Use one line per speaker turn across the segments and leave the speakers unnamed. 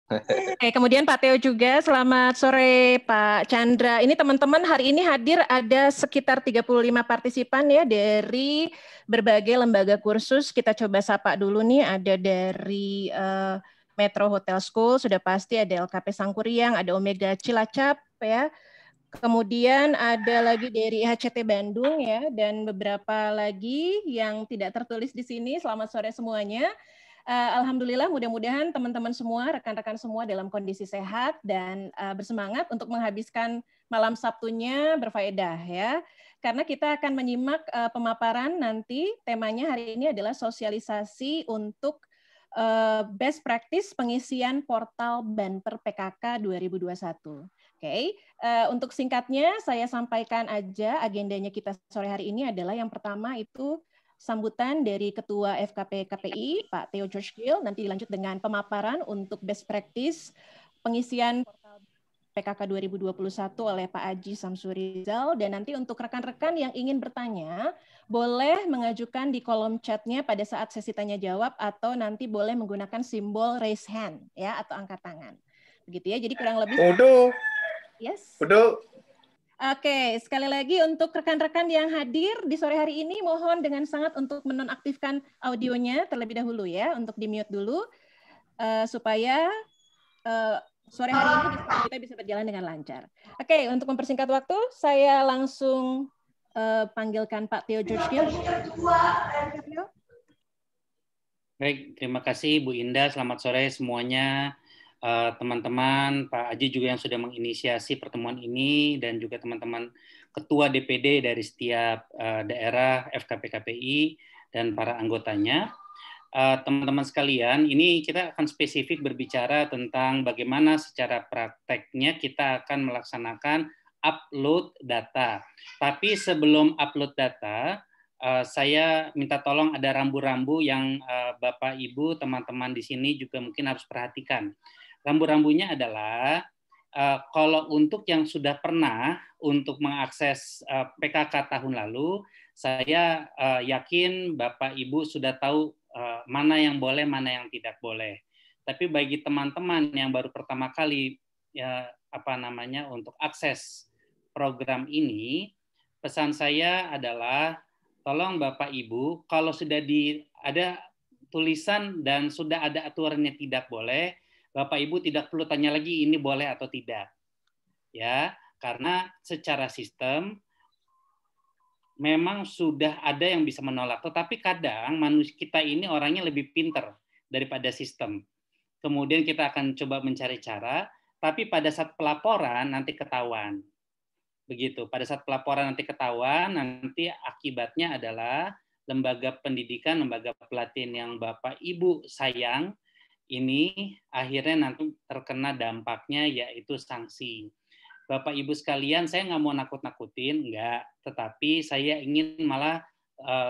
Oke, kemudian Pak Theo juga, selamat sore Pak Chandra. Ini teman-teman hari ini hadir ada sekitar 35 partisipan ya dari berbagai lembaga kursus. Kita coba sapa dulu nih, ada dari Metro Hotel School, sudah pasti ada LKP Sangkuriang, ada Omega Cilacap ya. Kemudian ada lagi dari HCT Bandung ya, dan beberapa lagi yang tidak tertulis di sini. Selamat sore semuanya. Alhamdulillah, mudah-mudahan teman-teman semua, rekan-rekan semua dalam kondisi sehat dan bersemangat untuk menghabiskan malam Sabtunya berfaedah ya. Karena kita akan menyimak pemaparan nanti, temanya hari ini adalah sosialisasi untuk best practice pengisian portal Banper PKK 2021. Oke, untuk singkatnya saya sampaikan aja agendanya kita sore hari ini adalah yang pertama itu sambutan dari Ketua FKP KPI, Pak Theo George Gill, nanti dilanjut dengan pemaparan untuk best practice pengisian portal PKK 2021 oleh Pak Aji Samsurizal, dan nanti untuk rekan-rekan yang ingin bertanya, boleh mengajukan di kolom chatnya pada saat sesi tanya jawab, atau nanti boleh menggunakan simbol raise hand ya, atau angkat tangan. Begitu ya, jadi kurang lebih... Yes. Oke, sekali lagi untuk rekan-rekan yang hadir di sore hari ini, mohon dengan sangat untuk menonaktifkan audionya terlebih dahulu ya, untuk di-mute dulu, supaya sore hari ini diskusi kita bisa berjalan dengan lancar. Oke, untuk mempersingkat waktu, saya langsung panggilkan Pak Theo George Gill.
Baik, terima kasih Bu Indah, selamat sore semuanya. Teman-teman, Pak Aji juga yang sudah menginisiasi pertemuan ini, dan juga teman-teman ketua DPD dari setiap daerah FKP KPI dan para anggotanya. Teman-teman sekalian, ini kita akan spesifik berbicara tentang bagaimana secara prakteknya kita akan melaksanakan upload data. Tapi sebelum upload data, saya minta tolong ada rambu-rambu yang Bapak, Ibu, teman-teman di sini juga mungkin harus perhatikan. Rambu-rambunya adalah kalau untuk yang sudah pernah untuk mengakses PKK tahun lalu, saya yakin Bapak Ibu sudah tahu mana yang boleh, mana yang tidak boleh. Tapi bagi teman-teman yang baru pertama kali untuk akses program ini, pesan saya adalah tolong Bapak Ibu, kalau sudah ada tulisan dan sudah ada aturannya tidak boleh, Bapak Ibu tidak perlu tanya lagi ini boleh atau tidak. Ya, karena secara sistem memang sudah ada yang bisa menolak, tetapi kadang manusia kita ini orangnya lebih pintar daripada sistem. Kemudian kita akan coba mencari cara, tapi pada saat pelaporan nanti ketahuan. Begitu, pada saat pelaporan nanti ketahuan, nanti akibatnya adalah lembaga pendidikan, lembaga pelatihan yang Bapak Ibu sayang, ini akhirnya nanti terkena dampaknya yaitu sanksi. Bapak Ibu sekalian, saya nggak mau nakut-nakutin, enggak. Tetapi saya ingin malah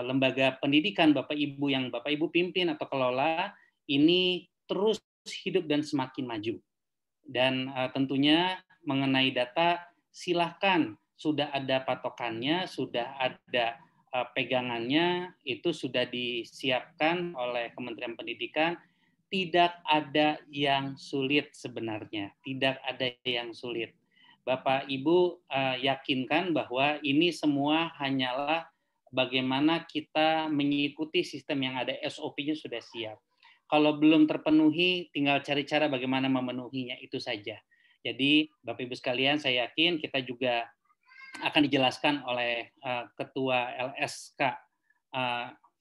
lembaga pendidikan Bapak Ibu yang Bapak Ibu pimpin atau kelola ini terus hidup dan semakin maju. Dan tentunya mengenai data, silahkan sudah ada patokannya, sudah ada pegangannya, itu sudah disiapkan oleh Kementerian Pendidikan. Tidak ada yang sulit sebenarnya, tidak ada yang sulit. Bapak Ibu yakinkan bahwa ini semua hanyalah bagaimana kita mengikuti sistem yang ada, SOP-nya sudah siap. Kalau belum terpenuhi, tinggal cari cara bagaimana memenuhinya, itu saja. Jadi Bapak Ibu sekalian, saya yakin kita juga akan dijelaskan oleh Ketua LSK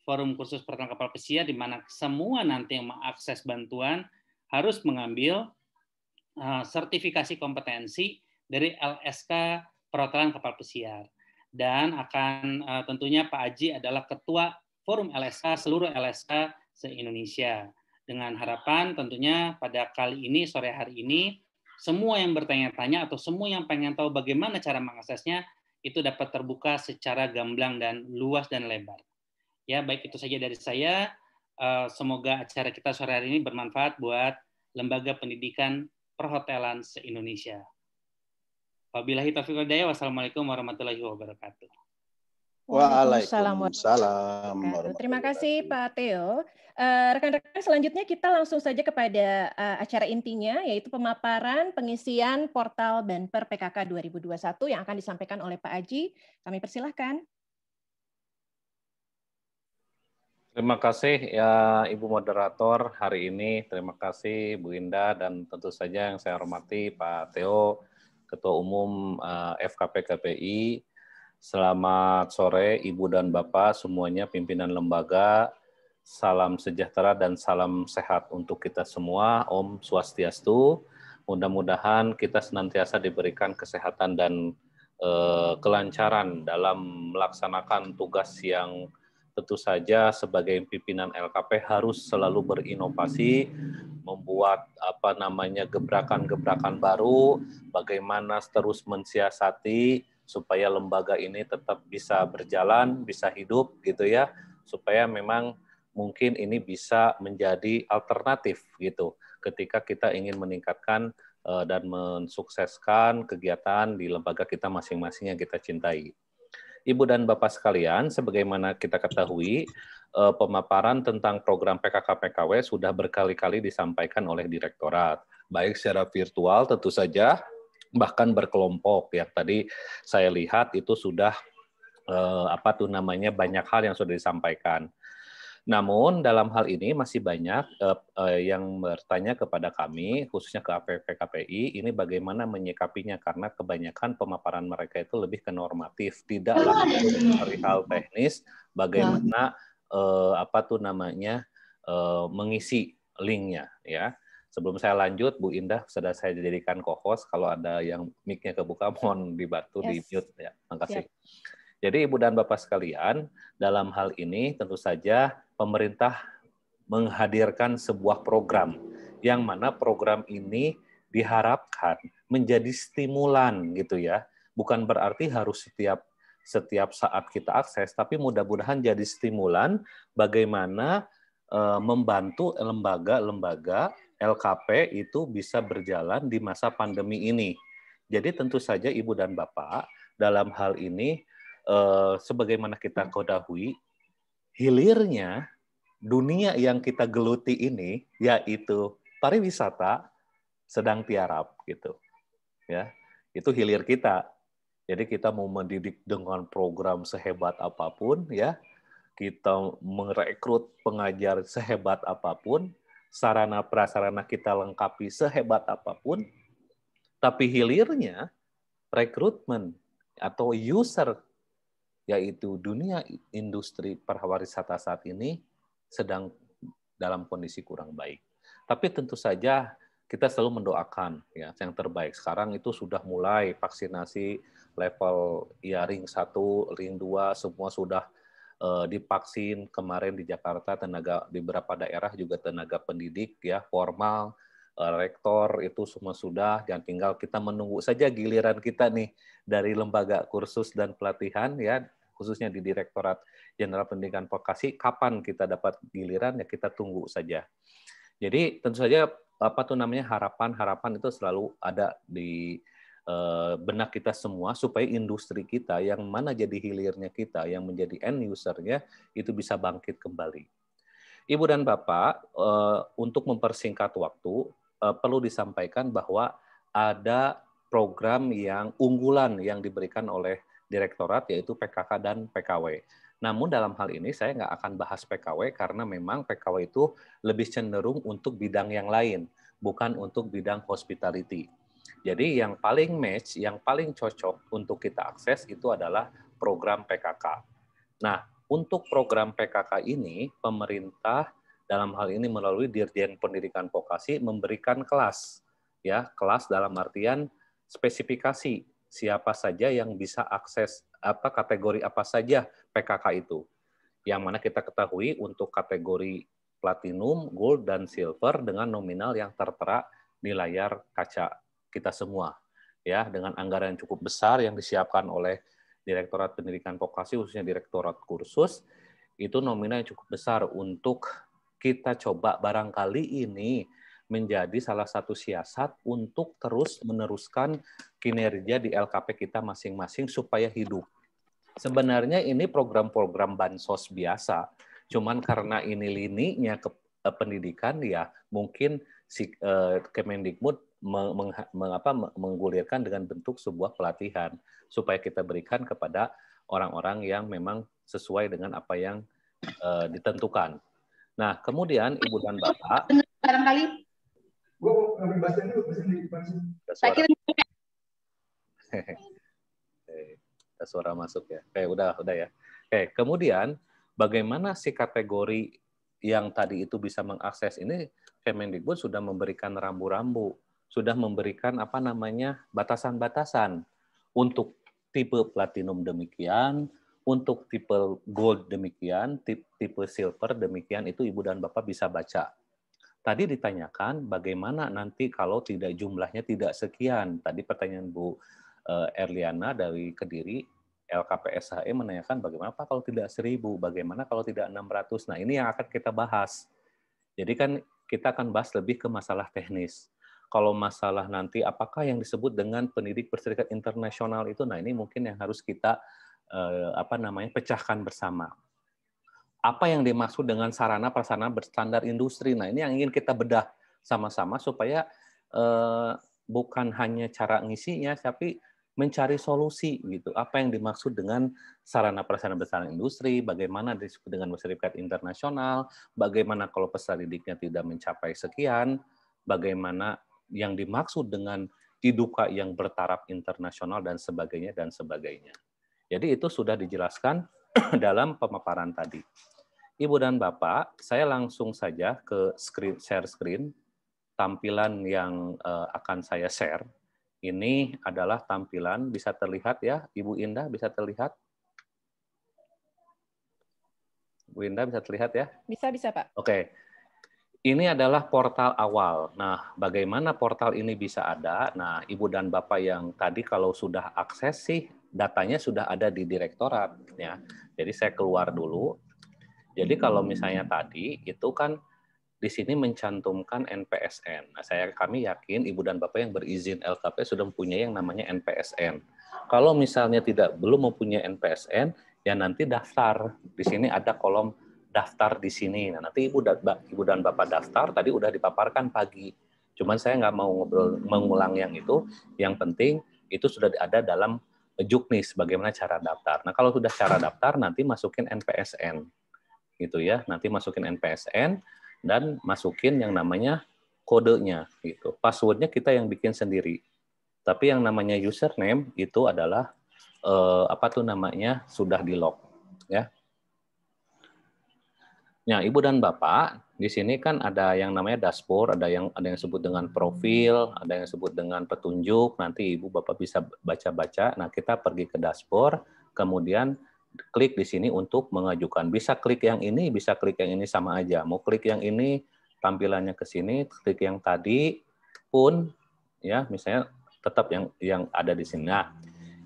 Forum Kursus Perhotelan Kapal Pesiar, di mana semua nanti yang mengakses bantuan harus mengambil sertifikasi kompetensi dari LSK Perhotelan Kapal Pesiar. Dan akan tentunya Pak Aji adalah Ketua Forum LSK, seluruh LSK se-Indonesia. Dengan harapan tentunya pada kali ini, sore hari ini, semua yang bertanya-tanya atau semua yang pengen tahu bagaimana cara mengaksesnya, itu dapat terbuka secara gamblang dan luas dan lebar. Ya, baik itu saja dari saya. Semoga acara kita sore hari ini bermanfaat buat lembaga pendidikan perhotelan se-Indonesia. Wabillahi taufiq wal hidayah. Wassalamualaikum warahmatullahi wabarakatuh.
Waalaikumsalam.
Terima kasih Pak Theo. Rekan-rekan, selanjutnya kita langsung saja kepada acara intinya, yaitu pemaparan pengisian portal Banper PKK 2021 yang akan disampaikan oleh Pak Aji. Kami persilahkan.
Terima kasih ya Ibu Moderator hari ini. Terima kasih Bu Indah dan tentu saja yang saya hormati Pak Theo, Ketua Umum FKP KPI. Selamat sore Ibu dan Bapak semuanya pimpinan lembaga. Salam sejahtera dan salam sehat untuk kita semua. Om Swastiastu. Mudah-mudahan kita senantiasa diberikan kesehatan dan kelancaran dalam melaksanakan tugas yang tentu saja sebagai pimpinan LKP harus selalu berinovasi, membuat gebrakan-gebrakan baru, bagaimana terus mensiasati supaya lembaga ini tetap bisa berjalan, bisa hidup gitu ya, supaya memang mungkin ini bisa menjadi alternatif gitu ketika kita ingin meningkatkan dan mensukseskan kegiatan di lembaga kita masing-masing yang kita cintai. Ibu dan Bapak sekalian, sebagaimana kita ketahui, pemaparan tentang program PKK-PKW sudah berkali-kali disampaikan oleh Direktorat, baik secara virtual tentu saja, bahkan berkelompok. Yang tadi saya lihat itu sudah banyak hal yang sudah disampaikan. Namun dalam hal ini masih banyak yang bertanya kepada kami, khususnya ke PKPI, ini bagaimana menyikapinya karena kebanyakan pemaparan mereka itu lebih ke normatif, tidak langsung perihal teknis, bagaimana mengisi linknya ya. Sebelum saya lanjut, Bu Indah sudah saya jadikan co-host. Kalau ada yang mic-nya kebuka, mohon dibantu di mute ya. Terima kasih. Jadi Ibu dan Bapak sekalian, dalam hal ini tentu saja pemerintah menghadirkan sebuah program yang mana program ini diharapkan menjadi stimulan gitu ya. Bukan berarti harus setiap saat kita akses, tapi mudah-mudahan jadi stimulan bagaimana membantu lembaga-lembaga LKP itu bisa berjalan di masa pandemi ini. Jadi tentu saja Ibu dan Bapak dalam hal ini sebagaimana kita ketahui, hilirnya dunia yang kita geluti ini yaitu pariwisata sedang tiarap gitu. Ya. Itu hilir kita. Jadi kita mau mendidik dengan program sehebat apapun ya. Kita merekrut pengajar sehebat apapun, sarana prasarana kita lengkapi sehebat apapun, tapi hilirnya rekrutmen atau user yaitu dunia industri pariwisata saat ini sedang dalam kondisi kurang baik. Tapi tentu saja kita selalu mendoakan ya yang terbaik. Sekarang itu sudah mulai vaksinasi level ya ring 1, ring 2 semua sudah divaksin. Kemarin di Jakarta di beberapa daerah juga tenaga pendidik ya formal, rektor itu semua sudah, dan tinggal kita menunggu saja giliran kita nih dari lembaga kursus dan pelatihan ya, khususnya di Direktorat Jenderal Pendidikan Vokasi, kapan kita dapat giliran ya kita tunggu saja. Jadi tentu saja harapan itu selalu ada di benak kita semua supaya industri kita yang mana jadi hilirnya kita, yang menjadi end usernya itu bisa bangkit kembali. Ibu dan Bapak, untuk mempersingkat waktu, perlu disampaikan bahwa ada program yang unggulan yang diberikan oleh Direktorat yaitu PKK dan PKW. Namun dalam hal ini saya nggak akan bahas PKW karena memang PKW itu lebih cenderung untuk bidang yang lain, bukan untuk bidang hospitality. Jadi yang paling match, yang paling cocok untuk kita akses itu adalah program PKK. Nah, untuk program PKK ini, pemerintah dalam hal ini melalui Dirjen Pendidikan Vokasi memberikan kelas. Ya, kelas dalam artian spesifikasi siapa saja yang bisa akses kategori apa saja PKK itu. Yang mana kita ketahui untuk kategori platinum, gold, dan silver dengan nominal yang tertera di layar kaca kita semua. Ya, dengan anggaran yang cukup besar yang disiapkan oleh Direktorat Pendidikan Vokasi, khususnya Direktorat Kursus, itu nominal yang cukup besar untuk kita coba barangkali ini menjadi salah satu siasat untuk terus meneruskan kinerja di LKP kita masing-masing supaya hidup. Sebenarnya ini program-program bansos biasa, cuman karena ini lininya ke pendidikan ya mungkin si Kemendikbud menggulirkan dengan bentuk sebuah pelatihan supaya kita berikan kepada orang-orang yang memang sesuai dengan apa yang ditentukan. Nah, kemudian Ibu dan Bapak
barangkali
suara masuk ya. Oke, udah ya. Oke, kemudian bagaimana si kategori yang tadi itu bisa mengakses ini? Kemendikbud sudah memberikan rambu-rambu, sudah memberikan batasan-batasan untuk tipe platinum demikian, untuk tipe gold demikian, tipe silver demikian, itu Ibu dan Bapak bisa baca. Tadi ditanyakan bagaimana nanti kalau jumlahnya tidak sekian. Tadi pertanyaan Bu Erliana dari Kediri, LKPSHE menanyakan bagaimana Pak kalau tidak 1.000, bagaimana kalau tidak 600. Nah, ini yang akan kita bahas. Jadi kan kita akan bahas lebih ke masalah teknis. Kalau masalah nanti apakah yang disebut dengan pendidik berserikat internasional itu, nah ini mungkin yang harus kita pecahkan bersama. Apa yang dimaksud dengan sarana prasarana berstandar industri? Nah, ini yang ingin kita bedah sama-sama supaya bukan hanya cara ngisinya, tapi mencari solusi gitu. Apa yang dimaksud dengan sarana prasarana berstandar industri? Bagaimana disebut dengan bersertifikat internasional? Bagaimana kalau peserta didiknya tidak mencapai sekian? Bagaimana yang dimaksud dengan IDUKA yang bertaraf internasional dan sebagainya dan sebagainya. Jadi itu sudah dijelaskan dalam pemaparan tadi. Ibu dan Bapak, saya langsung saja ke share screen. Tampilan yang akan saya share, ini adalah tampilan, bisa terlihat ya, Ibu Indah, bisa terlihat? Bu Indah, bisa terlihat ya?
Bisa, Pak.
Oke. Ini adalah portal awal. Nah, bagaimana portal ini bisa ada? Nah, Ibu dan Bapak yang tadi kalau sudah akses sih, datanya sudah ada di direktorat. Ya. Jadi saya keluar dulu. Jadi kalau misalnya tadi, itu kan di sini mencantumkan NPSN. Nah, kami yakin Ibu dan Bapak yang berizin LKP sudah mempunyai yang namanya NPSN. Kalau misalnya belum mempunyai NPSN, ya nanti daftar. Di sini ada kolom daftar di sini. Nah, nanti Ibu dan Bapak daftar, tadi udah dipaparkan pagi. Cuman saya nggak mau mengulang yang itu. Yang penting itu sudah ada dalam Juknis bagaimana cara daftar. Nah, kalau sudah cara daftar, nanti masukin NPSN. Gitu ya. Nanti masukin NPSN dan masukin yang namanya kodenya. Gitu. Passwordnya kita yang bikin sendiri. Tapi yang namanya username itu adalah sudah di lock. Ya. Nah, Ibu dan Bapak, di sini kan ada yang namanya dashboard, ada yang disebut dengan profil, ada yang disebut dengan petunjuk. Nanti Ibu Bapak bisa baca-baca. Nah, kita pergi ke dashboard, kemudian klik di sini untuk mengajukan. Bisa klik yang ini, bisa klik yang ini sama aja. Mau klik yang ini, tampilannya ke sini, klik yang tadi pun ya, misalnya tetap yang ada di sini. Nah,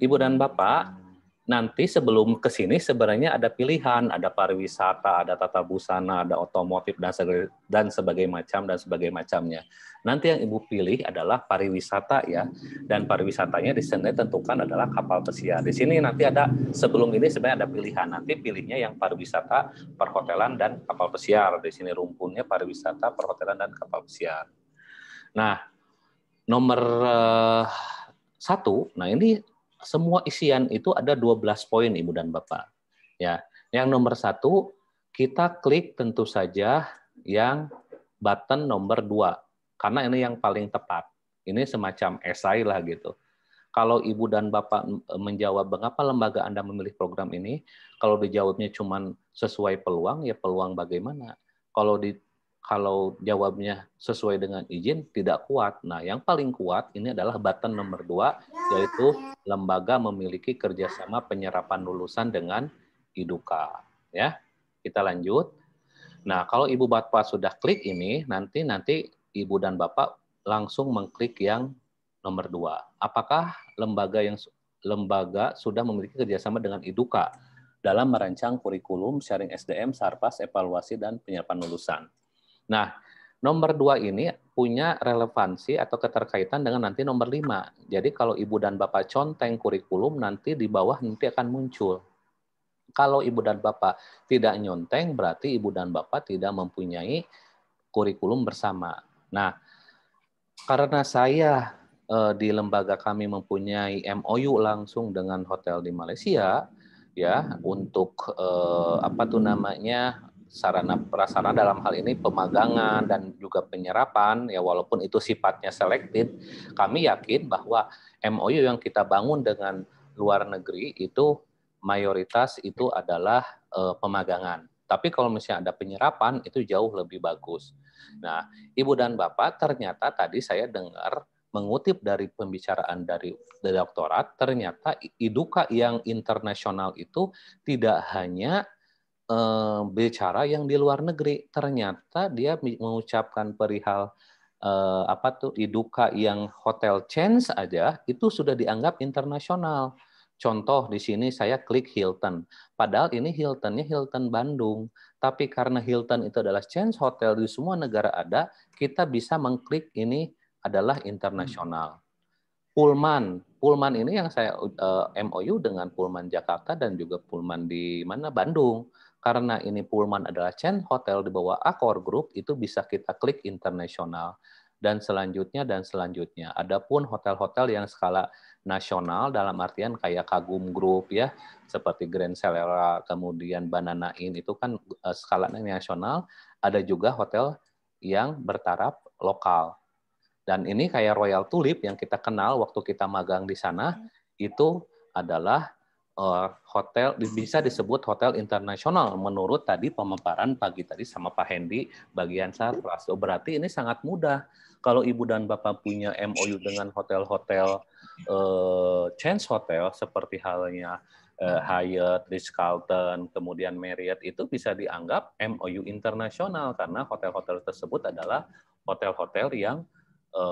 Ibu dan Bapak, nanti sebelum ke sini sebenarnya ada pilihan, ada pariwisata, ada tata busana, ada otomotif dan sebagainya macamnya. Nanti yang Ibu pilih adalah pariwisata ya, dan pariwisatanya di sini tentukan adalah kapal pesiar. Di sini nanti ada sebelum ini sebenarnya ada pilihan, nanti pilihnya yang pariwisata, perhotelan dan kapal pesiar. Di sini rumpunnya pariwisata, perhotelan dan kapal pesiar. Nah, nomor 1, nah ini semua isian itu ada 12 poin Ibu dan Bapak. Ya, yang nomor 1 kita klik tentu saja yang button nomor 2 karena ini yang paling tepat. Ini semacam esai lah gitu. Kalau Ibu dan Bapak menjawab mengapa lembaga Anda memilih program ini, kalau dijawabnya cuma sesuai peluang, ya peluang bagaimana? Kalau jawabnya sesuai dengan izin, tidak kuat. Nah, yang paling kuat ini adalah button nomor 2, yaitu lembaga memiliki kerjasama penyerapan lulusan dengan IDUKA. Ya, kita lanjut. Nah, kalau Ibu Bapak sudah klik ini, nanti Ibu dan Bapak langsung mengklik yang nomor 2. Apakah lembaga sudah memiliki kerjasama dengan IDUKA dalam merancang kurikulum, sharing SDM, Sarpas, evaluasi, dan penyerapan lulusan? Nah, nomor 2 ini punya relevansi atau keterkaitan dengan nanti nomor 5. Jadi kalau Ibu dan Bapak conteng kurikulum, nanti di bawah nanti akan muncul. Kalau Ibu dan Bapak tidak nyonteng, berarti Ibu dan Bapak tidak mempunyai kurikulum bersama. Nah, karena saya di lembaga kami mempunyai MOU langsung dengan hotel di Malaysia, ya, untuk sarana prasarana dalam hal ini pemagangan dan juga penyerapan, ya walaupun itu sifatnya selektif, kami yakin bahwa MOU yang kita bangun dengan luar negeri itu mayoritas itu adalah pemagangan. Tapi kalau misalnya ada penyerapan itu jauh lebih bagus. Nah, Ibu dan Bapak, ternyata tadi saya dengar mengutip dari pembicaraan dari doktorat, ternyata IDUKA yang internasional itu tidak hanya bicara yang di luar negeri, ternyata dia mengucapkan perihal IDUKA yang hotel chains aja itu sudah dianggap internasional. Contoh di sini saya klik Hilton, padahal ini Hiltonnya Hilton Bandung, tapi karena Hilton itu adalah chains hotel di semua negara ada, kita bisa mengklik ini adalah internasional. Pullman ini yang saya MOU dengan Pullman Jakarta dan juga Pullman di Bandung. Karena ini Pullman adalah chain hotel di bawah Accor Group, itu bisa kita klik internasional. Dan selanjutnya. Adapun hotel-hotel yang skala nasional dalam artian kayak Kagum Group ya, seperti Grand Selera, kemudian Banana Inn itu kan skala nasional. Ada juga hotel yang bertaraf lokal. Dan ini kayak Royal Tulip yang kita kenal waktu kita magang di sana, itu adalah hotel, bisa disebut hotel internasional menurut tadi pemaparan pagi tadi sama Pak Hendy bagian Sarpras. Berarti ini sangat mudah. Kalau Ibu dan Bapak punya MOU dengan hotel-hotel chains hotel seperti halnya Hyatt, Ritz-Carlton, kemudian Marriott, itu bisa dianggap MOU internasional karena hotel-hotel tersebut adalah hotel-hotel yang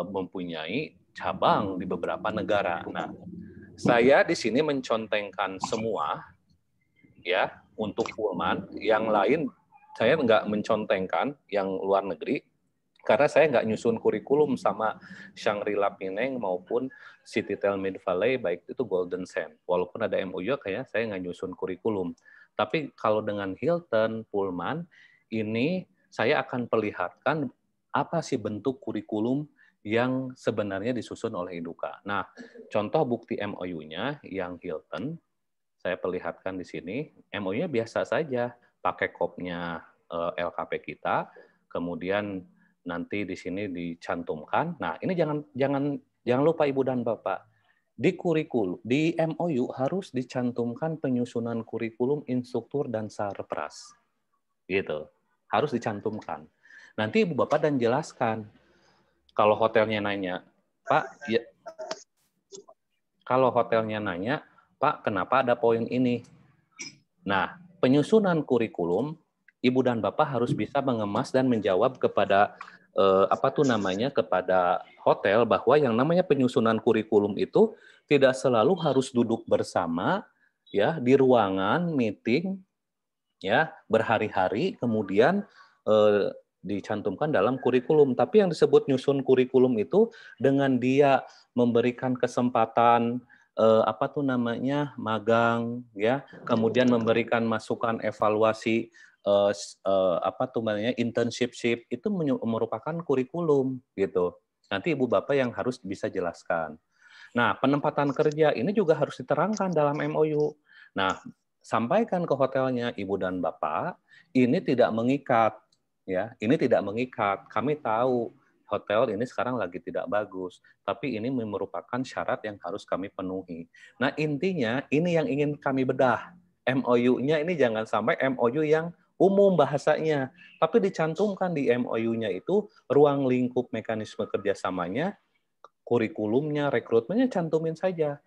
mempunyai cabang di beberapa negara. Nah, saya di sini mencontengkan semua ya untuk Pullman, yang lain saya nggak mencontengkan yang luar negeri karena saya nggak nyusun kurikulum sama Shangri-La Penang maupun Citytel Mid Valley baik itu Golden Sand. Walaupun ada MOU kayak saya nggak nyusun kurikulum. Tapi kalau dengan Hilton, Pullman ini saya akan perlihatkan apa sih bentuk kurikulum yang sebenarnya disusun oleh IDUKA. Nah, contoh bukti MOU-nya yang Hilton, saya perlihatkan di sini, MOU-nya biasa saja, pakai kopnya LKP kita, kemudian nanti di sini dicantumkan. Nah, ini jangan lupa Ibu dan Bapak, di kurikulum, di MOU harus dicantumkan penyusunan kurikulum, instruktur dan sarpras. Gitu. Harus dicantumkan. Nanti Ibu Bapak dan jelaskan. Kalau hotelnya nanya, Pak, ya, kalau hotelnya nanya, Pak, kenapa ada poin ini? Nah, penyusunan kurikulum, Ibu dan Bapak harus bisa mengemas dan menjawab kepada kepada hotel bahwa yang namanya penyusunan kurikulum itu tidak selalu harus duduk bersama ya di ruangan meeting ya berhari-hari kemudian dicantumkan dalam kurikulum. Tapi yang disebut nyusun kurikulum itu dengan dia memberikan kesempatan magang ya, kemudian memberikan masukan evaluasi internship itu merupakan kurikulum gitu. Nanti Ibu Bapak yang harus bisa jelaskan. Nah, penempatan kerja ini juga harus diterangkan dalam MOU. Nah, sampaikan ke hotelnya Ibu dan Bapak, ini tidak mengikat. Ya, ini tidak mengikat. Kami tahu hotel ini sekarang lagi tidak bagus, tapi ini merupakan syarat yang harus kami penuhi. Nah, intinya ini yang ingin kami bedah. MOU-nya ini jangan sampai MOU yang umum bahasanya, tapi dicantumkan di MOU-nya itu ruang lingkup mekanisme kerjasamanya, kurikulumnya, rekrutmennya cantumin saja.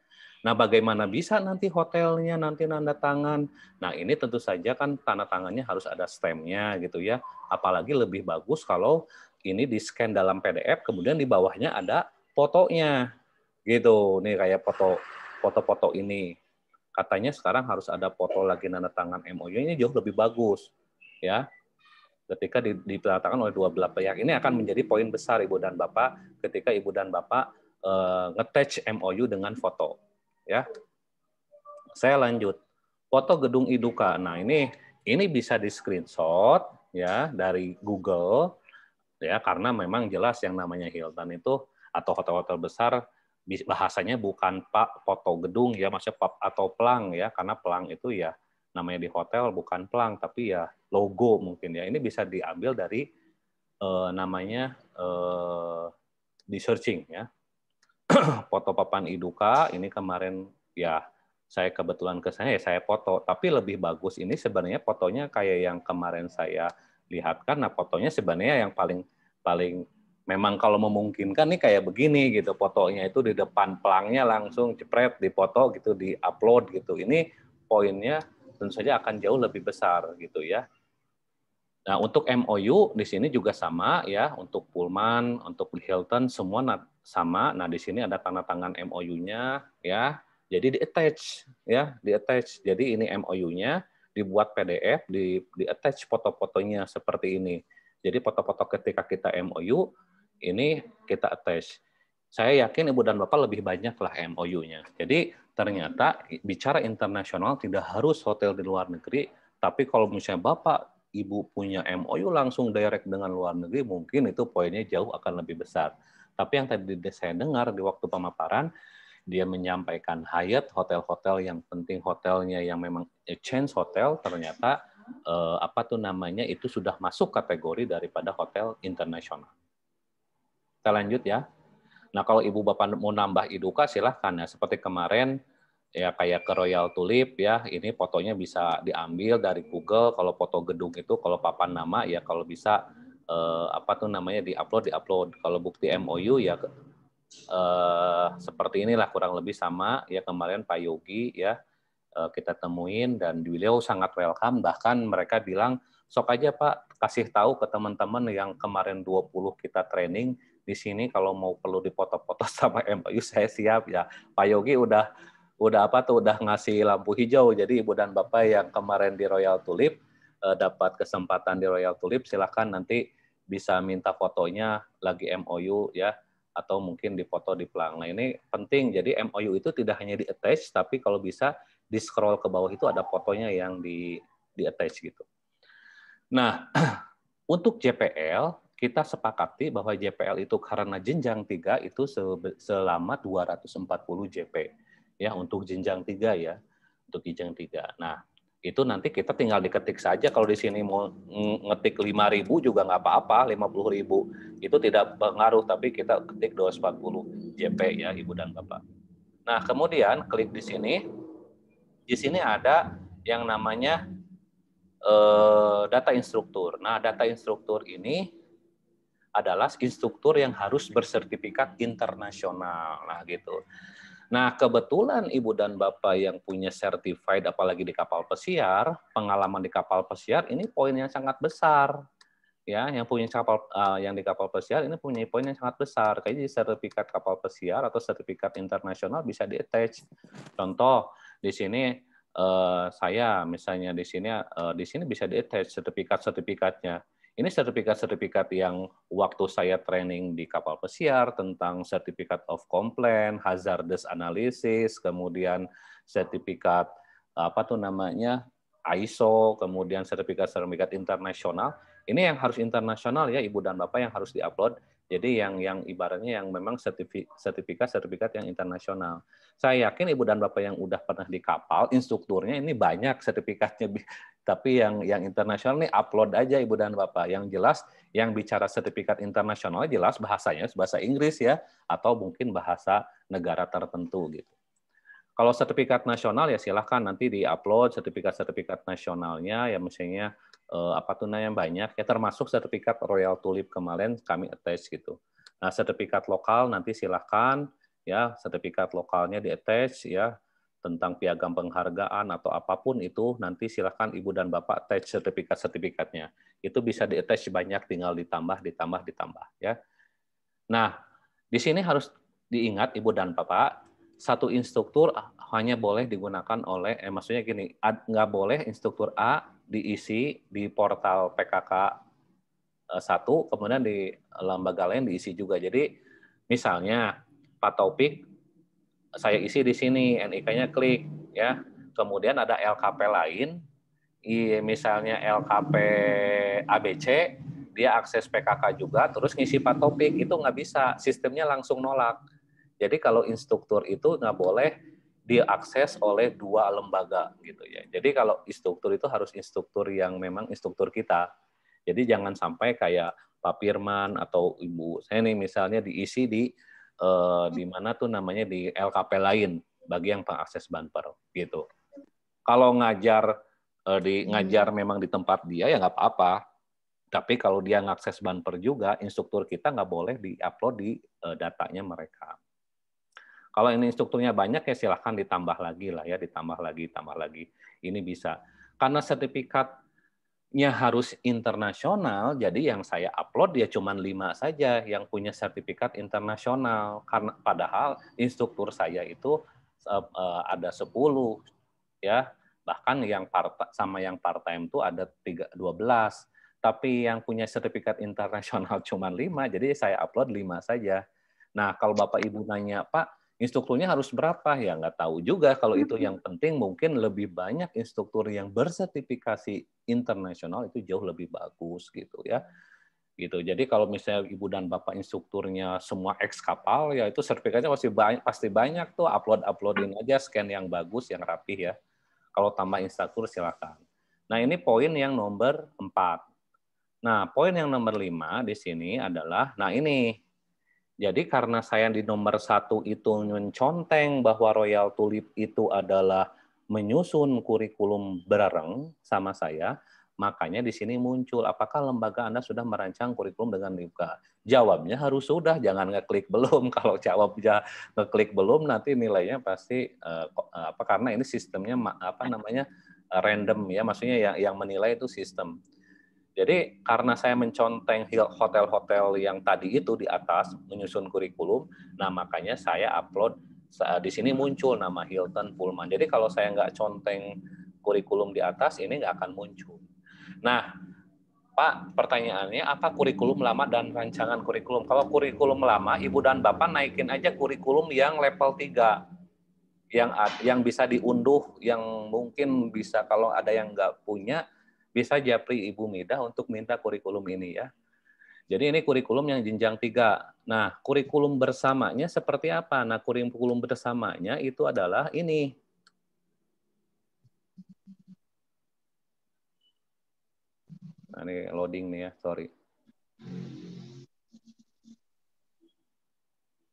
Nah, bagaimana bisa nanti hotelnya nanti nanda tangan? Nah, ini tentu saja kan tanda tangannya harus ada stamp-nya gitu ya. Apalagi lebih bagus kalau ini di-scan dalam PDF, kemudian di bawahnya ada fotonya. Gitu. Nih kayak foto-foto ini. Katanya sekarang harus ada foto lagi nanda tangan MOU, ini jauh lebih bagus. Ya. Ketika ditandatangani oleh dua belah pihak. Ini akan menjadi poin besar Ibu dan Bapak ketika Ibu dan Bapak nge-attach MOU dengan foto. Ya, saya lanjut. foto gedung Iduka. Nah, ini bisa di screenshot ya dari Google ya, karena memang jelas yang namanya Hilton itu atau hotel-hotel besar bahasanya bukan Pak foto gedung ya, maksudnya Pak atau pelang ya, karena pelang itu ya namanya di hotel bukan pelang tapi ya logo mungkin ya. Ini bisa diambil dari namanya di searching ya. Foto papan Iduka ini kemarin ya saya kebetulan ke sana ya saya foto, tapi lebih bagus ini sebenarnya fotonya kayak yang kemarin saya lihatkan. Nah, fotonya sebenarnya yang paling memang kalau memungkinkan nih kayak begini gitu, fotonya itu di depan pelangnya langsung jepret dipoto gitu, di-upload gitu. Ini poinnya tentu saja akan jauh lebih besar gitu ya. Nah, untuk MOU di sini juga sama ya, untuk Pullman, untuk Hilton semua sama. Nah, di sini ada tanda tangan MOU-nya ya. Jadi di-attach ya, di-attach. Jadi ini MOU-nya dibuat PDF, di-attach foto-fotonya seperti ini. Jadi foto-foto ketika kita MOU ini kita attach. Saya yakin Ibu dan Bapak lebih banyak lah MOU-nya. Jadi ternyata bicara internasional tidak harus hotel di luar negeri, tapi kalau misalnya Bapak Ibu punya MOU langsung direct dengan luar negeri, mungkin itu poinnya jauh akan lebih besar. Tapi yang tadi saya dengar di waktu pemaparan, dia menyampaikan Hyatt, hotel-hotel yang penting hotelnya yang memang exchange hotel, ternyata itu sudah masuk kategori daripada hotel internasional. Kita lanjut ya. Nah, kalau Ibu Bapak mau nambah Iduka silahkan ya. Seperti kemarin ya kayak ke Royal Tulip ya, ini fotonya bisa diambil dari Google. Kalau foto gedung itu kalau papan nama ya kalau bisa di-upload. Kalau bukti MOU ya seperti inilah kurang lebih sama ya, kemarin Pak Yogi ya kita temuin dan beliau sangat welcome, bahkan mereka bilang sok aja Pak kasih tahu ke teman-teman yang kemarin 20 kita training di sini kalau mau perlu dipoto-foto sama MOU saya siap ya. Pak Yogi udah ngasih lampu hijau. Jadi Ibu dan Bapak yang kemarin di Royal Tulip dapat kesempatan di Royal Tulip, silakan nanti bisa minta fotonya lagi MOU ya, atau mungkin dipoto di pelang. Nah, ini penting. Jadi MOU itu tidak hanya di attach, tapi kalau bisa di scroll ke bawah itu ada fotonya yang di attach gitu. Nah, untuk JPL kita sepakati bahwa JPL itu karena jenjang 3 itu selama 240 JP ya, untuk jenjang 3 ya, untuk jenjang 3. Nah, itu nanti kita tinggal diketik saja. Kalau di sini mau ngetik 5.000 juga nggak apa-apa, 50.000 itu tidak pengaruh, tapi kita ketik 240 JP ya Ibu dan Bapak. Nah, kemudian klik di sini. Di sini ada yang namanya data instruktur. Nah, data instruktur ini adalah instruktur yang harus bersertifikat internasional. Nah, gitu. Nah, kebetulan Ibu dan Bapak yang punya certified, apalagi di kapal pesiar, pengalaman di kapal pesiar ini poin yang sangat besar. Ya, yang punya yang di kapal pesiar ini punya poin yang sangat besar. Kayaknya sertifikat kapal pesiar atau sertifikat internasional bisa di-attach. Contoh, di sini saya misalnya di sini bisa di-attach sertifikatnya. Ini sertifikat-sertifikat yang waktu saya training di kapal pesiar tentang Certificate of Compliance, Hazardous Analysis, kemudian sertifikat ISO, kemudian sertifikat internasional. Ini yang harus internasional ya Ibu dan Bapak yang harus diupload. Jadi yang ibaratnya yang memang sertifikat yang internasional. Saya yakin Ibu dan Bapak yang udah pernah di kapal, instrukturnya ini banyak sertifikatnya. Tapi yang internasional nih upload aja Ibu dan Bapak. Yang jelas yang bicara sertifikat internasional jelas bahasanya bahasa Inggris ya, atau mungkin bahasa negara tertentu gitu. Kalau sertifikat nasional ya silahkan nanti di-upload sertifikat nasionalnya ya, misalnya yang banyak ya, termasuk sertifikat Royal Tulip kemarin kami attach gitu. Nah, sertifikat lokal nanti silahkan ya, sertifikat lokalnya di-attach ya, tentang piagam penghargaan atau apapun itu nanti silahkan Ibu dan Bapak attach sertifikatnya. Itu bisa di-attach banyak, tinggal ditambah ya. Nah, di sini harus diingat Ibu dan Bapak, satu instruktur hanya boleh digunakan oleh, maksudnya gini, nggak boleh instruktur A diisi di portal PKK 1, kemudian di lembaga lain diisi juga. Jadi misalnya Pak Taufik, saya isi di sini, NIK-nya klik, ya. kemudian ada LKP lain, misalnya LKP ABC, dia akses PKK juga, terus ngisi 4 topik, itu nggak bisa, sistemnya langsung nolak. Jadi kalau instruktur itu nggak boleh diakses oleh 2 lembaga gitu ya. Jadi kalau instruktur itu harus instruktur yang memang instruktur kita. Jadi jangan sampai kayak Pak Firman atau Ibu saya nih misalnya diisi di mana tuh namanya di LKP lain bagi yang pengakses bumper gitu. Kalau ngajar ngajar memang di tempat dia ya nggak apa-apa. Tapi kalau dia ngakses bumper juga, instruktur kita nggak boleh diupload di datanya mereka. Kalau ini instrukturnya banyak ya silahkan ditambah lagi lah ya, ditambah lagi. Ini bisa. Karena sertifikatnya harus internasional, jadi yang saya upload ya cuma 5 saja yang punya sertifikat internasional. Karena padahal instruktur saya itu ada 10 ya. Bahkan yang sama yang part-time itu ada 12. Tapi yang punya sertifikat internasional cuma 5, jadi saya upload 5 saja. Nah, kalau Bapak Ibu nanya, Pak, instrukturnya harus berapa? Ya nggak tahu juga. Kalau itu yang penting, mungkin lebih banyak instruktur yang bersertifikasi internasional itu jauh lebih bagus gitu ya. Gitu. Jadi kalau misalnya Ibu dan Bapak instrukturnya semua ex kapal, ya itu sertifikatnya pasti banyak tuh. Uploadin aja, scan yang bagus, yang rapih ya. Kalau tambah instruktur silakan. Nah ini poin yang nomor 4. Nah poin yang nomor 5 di sini adalah, nah ini. Jadi karena saya di nomor 1 itu menconteng bahwa Royal Tulip itu adalah menyusun kurikulum bareng sama saya, makanya di sini muncul, apakah lembaga Anda sudah merancang kurikulum dengan LIPKA? Jawabnya harus sudah, jangan ngeklik belum. Kalau jawabnya ngeklik belum, nanti nilainya pasti karena ini sistemnya random ya, maksudnya yang menilai itu sistem. Jadi karena saya menconteng hotel-hotel yang tadi itu di atas menyusun kurikulum, nah makanya saya upload di sini muncul nama Hilton Pullman. Jadi kalau saya nggak conteng kurikulum di atas ini nggak akan muncul. Nah, Pak, pertanyaannya apa kurikulum lama dan rancangan kurikulum? Kalau kurikulum lama, Ibu dan Bapak naikin aja kurikulum yang level 3. Yang bisa diunduh, yang mungkin bisa kalau ada yang nggak punya, bisa japri Ibu Midah untuk minta kurikulum ini ya. Jadi ini kurikulum yang jenjang 3. Nah, kurikulum bersamanya seperti apa? Nah, kurikulum bersamanya itu adalah ini. Nah, ini loading nih ya, sorry.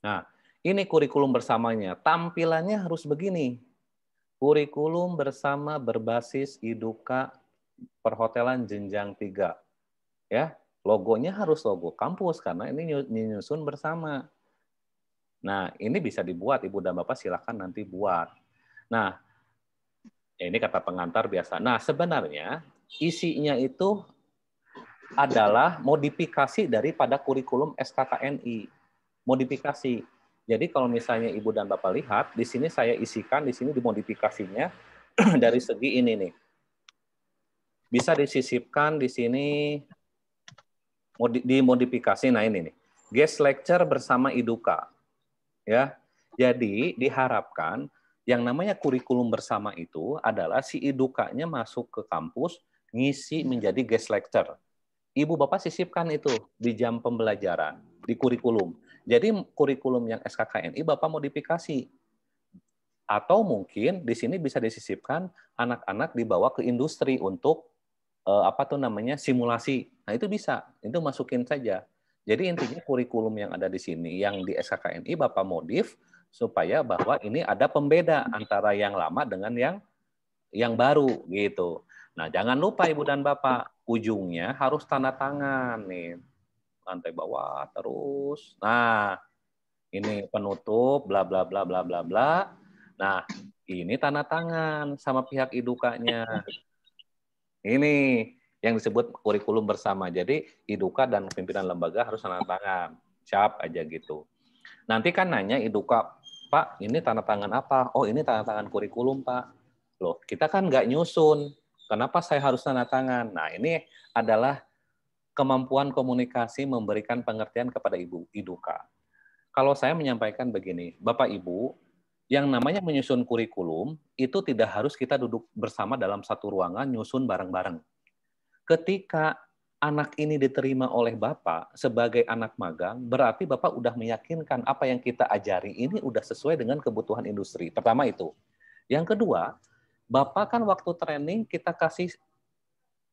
Nah, ini kurikulum bersamanya. Tampilannya harus begini. Kurikulum bersama berbasis IDUKA perhotelan jenjang 3. Ya, logonya harus logo kampus karena ini nyusun bersama. Nah, ini bisa dibuat, Ibu dan Bapak silakan nanti buat. Nah, ini kata pengantar biasa. Nah, sebenarnya isinya itu adalah modifikasi daripada kurikulum SKKNI. Modifikasi. Jadi kalau misalnya Ibu dan Bapak lihat, di sini saya isikan, di sini dimodifikasinya dari segi ini nih. Bisa disisipkan di sini dimodifikasi. Nah ini nih, guest lecture bersama IDUKA. Ya, jadi diharapkan yang namanya kurikulum bersama itu adalah si IDUKA-nya masuk ke kampus, ngisi menjadi guest lecture. Ibu Bapak sisipkan itu di jam pembelajaran, di kurikulum. Jadi kurikulum yang SKKNI Bapak modifikasi. Atau mungkin di sini bisa disisipkan anak-anak dibawa ke industri untuk simulasi. Nah, itu bisa. Itu masukin saja. Jadi intinya kurikulum yang ada di sini, yang di SKKNI Bapak modif supaya bahwa ini ada pembeda antara yang lama dengan yang baru gitu. Nah, jangan lupa Ibu dan Bapak, ujungnya harus tanda tangan nih. Lantai bawah terus. Nah, ini penutup bla bla bla bla bla bla. Nah, ini tanda tangan sama pihak IDUKA-nya. Ini yang disebut kurikulum bersama. Jadi IDUKA dan pimpinan lembaga harus tanda tangan. Cap aja gitu. Nanti kan nanya IDUKA, Pak, ini tanda tangan apa? Oh, ini tanda tangan kurikulum, Pak. Loh, kita kan nggak nyusun. Kenapa saya harus tanda tangan? Nah, ini adalah kemampuan komunikasi memberikan pengertian kepada Ibu IDUKA. Kalau saya menyampaikan begini, Bapak Ibu, Yang namanya menyusun kurikulum itu tidak harus kita duduk bersama dalam satu ruangan nyusun bareng-bareng. Ketika anak ini diterima oleh Bapak sebagai anak magang, berarti Bapak udah meyakinkan apa yang kita ajari ini udah sesuai dengan kebutuhan industri. Pertama itu. Yang kedua, Bapak kan waktu training kita kasih